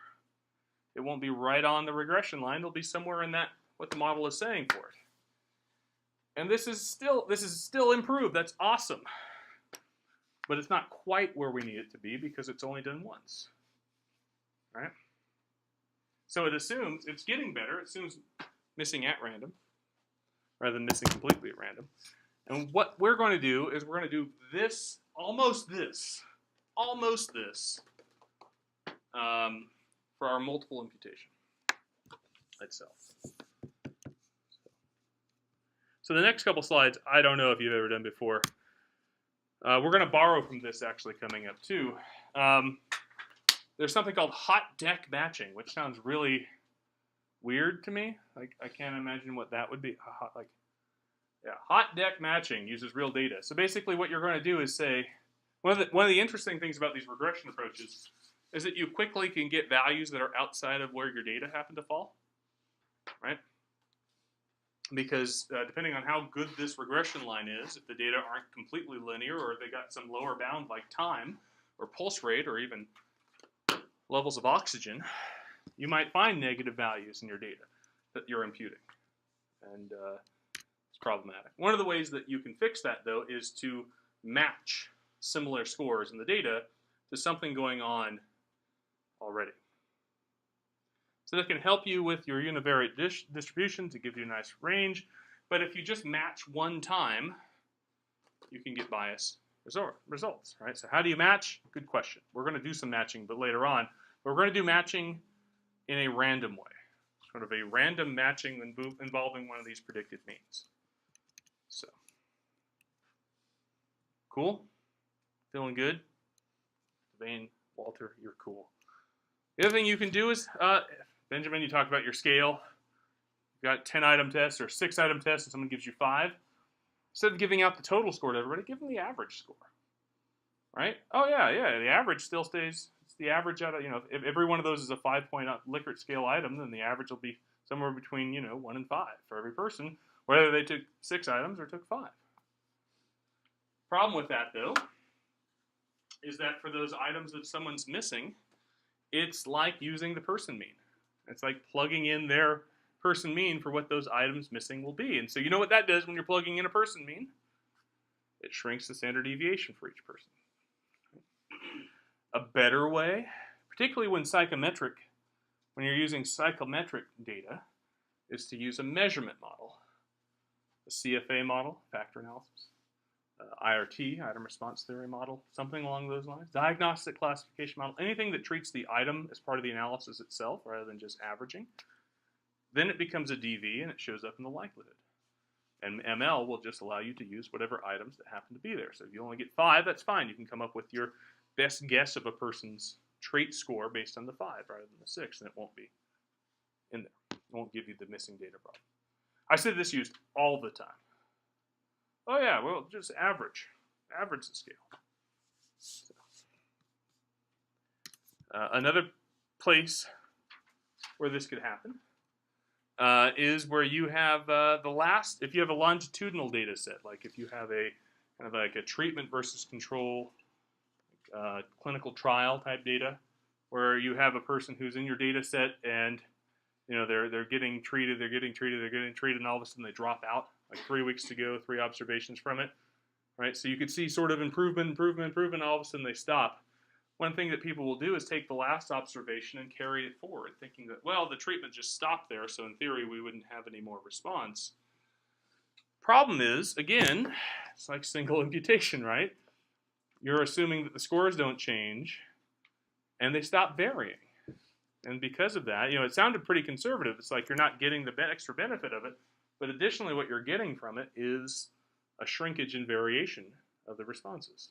It won't be right on the regression line. It'll be somewhere in that what the model is saying for it. And this is still improved. That's awesome. But it's not quite where we need it to be because it's only done once, right? So it assumes it's getting better. It assumes missing at random rather than missing completely at random. And what we're going to do is we're going to do this, almost this, for our multiple imputation itself. So the next couple slides, I don't know if you've ever done before. We're going to borrow from this actually coming up too. There's something called hot deck matching, which sounds really weird to me. Like, I can't imagine what that would be. Hot deck matching uses real data. So basically what you're going to do is say, one of the interesting things about these regression approaches is that you quickly can get values that are outside of where your data happen to fall, right? Because depending on how good this regression line is, if the data aren't completely linear or if they got some lower bound like time or pulse rate or even levels of oxygen, you might find negative values in your data that you're imputing. And it's problematic. One of the ways that you can fix that, though, is to match similar scores in the data to something going on already. So that can help you with your univariate distribution to give you a nice range. But if you just match one time, you can get bias results, right? So how do you match? Good question. We're going to do some matching, but later on. But we're going to do matching in a random way, sort of a random matching involving one of these predicted means. So, cool? Feeling good? Devane, Walter, you're cool. The other thing you can do is, Benjamin, you talked about your scale. You got 10-item tests or 6-item tests, and someone gives you 5. Instead of giving out the total score to everybody, give them the average score, right? Oh yeah, the average still stays. It's the average out of, if every one of those is a 5-point Likert scale item, then the average will be somewhere between 1 and 5 for every person, whether they took 6 items or took 5. Problem with that though is that for those items that someone's missing, it's like using the person mean. It's like plugging in their person mean for what those items missing will be. And so you know what that does when you're plugging in a person mean? It shrinks the standard deviation for each person. A better way, particularly when you're using psychometric data, is to use a measurement model, a CFA model, factor analysis, IRT, item response theory model, something along those lines, diagnostic classification model, anything that treats the item as part of the analysis itself rather than just averaging. Then it becomes a DV and it shows up in the likelihood. And ML will just allow you to use whatever items that happen to be there. So if you only get 5, that's fine. You can come up with your best guess of a person's trait score based on the 5 rather than the 6, and it won't be in there. It won't give you the missing data problem. I see this used all the time. Oh yeah, well, just average the scale. So, another place where this could happen is where you have if you have a longitudinal data set, like if you have a kind of like a treatment versus control clinical trial type data, where you have a person who's in your data set and they're getting treated, and all of a sudden they drop out, like 3 weeks to go, 3 observations from it, right? So you could see sort of improvement, all of a sudden they stop. One thing that people will do is take the last observation and carry it forward, thinking that, well, the treatment just stopped there, so in theory we wouldn't have any more response. Problem is, again, it's like single imputation, right? You're assuming that the scores don't change, and they stop varying. And because of that, it sounded pretty conservative. It's like you're not getting the extra benefit of it, but additionally what you're getting from it is a shrinkage in variation of the responses.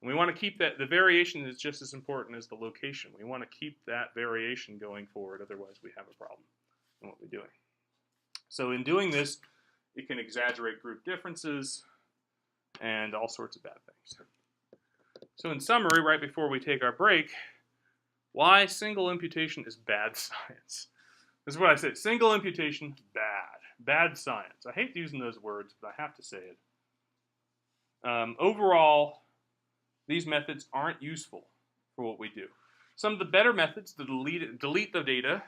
And we want to keep that. The variation is just as important as the location. We want to keep that variation going forward, otherwise we have a problem in what we're doing. So in doing this, it can exaggerate group differences and all sorts of bad things. So in summary, right before we take our break, why single imputation is bad science. This is what I said. Single imputation, bad. Bad science. I hate using those words, but I have to say it. Overall, these methods aren't useful for what we do. Some of the better methods to delete the data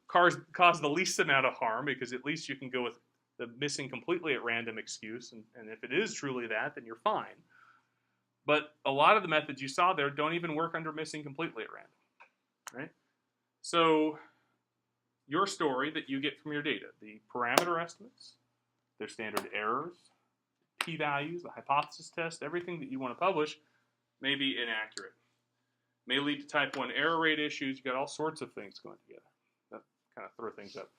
cause the least amount of harm, because at least you can go with the missing completely at random excuse, and if it is truly that, then you're fine. But a lot of the methods you saw there don't even work under missing completely at random, right? So your story that you get from your data, the parameter estimates, their standard errors, p-values, the hypothesis test, everything that you want to publish may be inaccurate. May lead to type 1 error rate issues. You've got all sorts of things going together that kind of throw things up.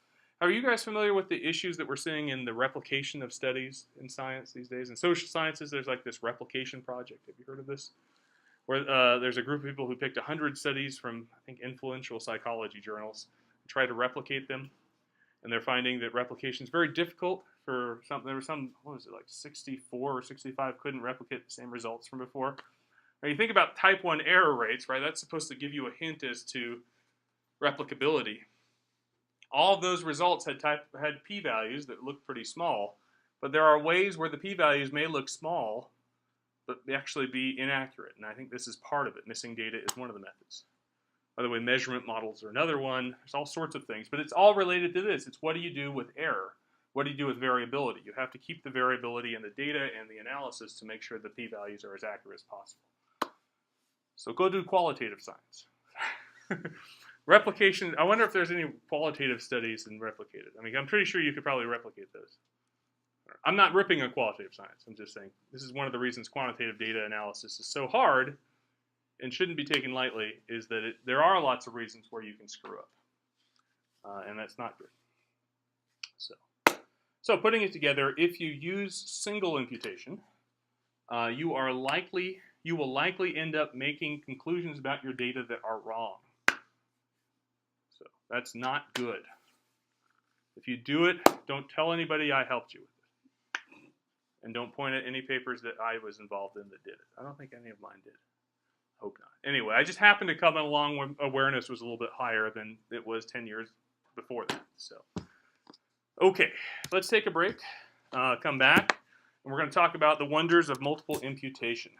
Are you guys familiar with the issues that we're seeing in the replication of studies in science these days? In social sciences, there's like this replication project. Have you heard of this? Where there's a group of people who picked 100 studies from, I think, influential psychology journals, and try to replicate them. And they're finding that replication is very difficult for some. There were some, what was it, like 64 or 65 couldn't replicate the same results from before. Now you think about type 1 error rates, right? That's supposed to give you a hint as to replicability. All of those results had p-values that looked pretty small, but there are ways where the p-values may look small, but actually be inaccurate. And I think this is part of it. Missing data is one of the methods. By the way, measurement models are another one. There's all sorts of things, but it's all related to this. It's what do you do with error? What do you do with variability? You have to keep the variability in the data and the analysis to make sure the p-values are as accurate as possible. So go do qualitative science. Replication, I wonder if there's any qualitative studies in replicated. I mean, I'm pretty sure you could probably replicate those. I'm not ripping on qualitative science. I'm just saying this is one of the reasons quantitative data analysis is so hard and shouldn't be taken lightly, is that there are lots of reasons where you can screw up. And that's not good. So putting it together, if you use single imputation, you will likely end up making conclusions about your data that are wrong. So that's not good. If you do it, don't tell anybody I helped you with it. And don't point at any papers that I was involved in that did it. I don't think any of mine did. Hope not. Anyway, I just happened to come along when awareness was a little bit higher than it was 10 years before that. So, okay, let's take a break, come back, and we're going to talk about the wonders of multiple imputation.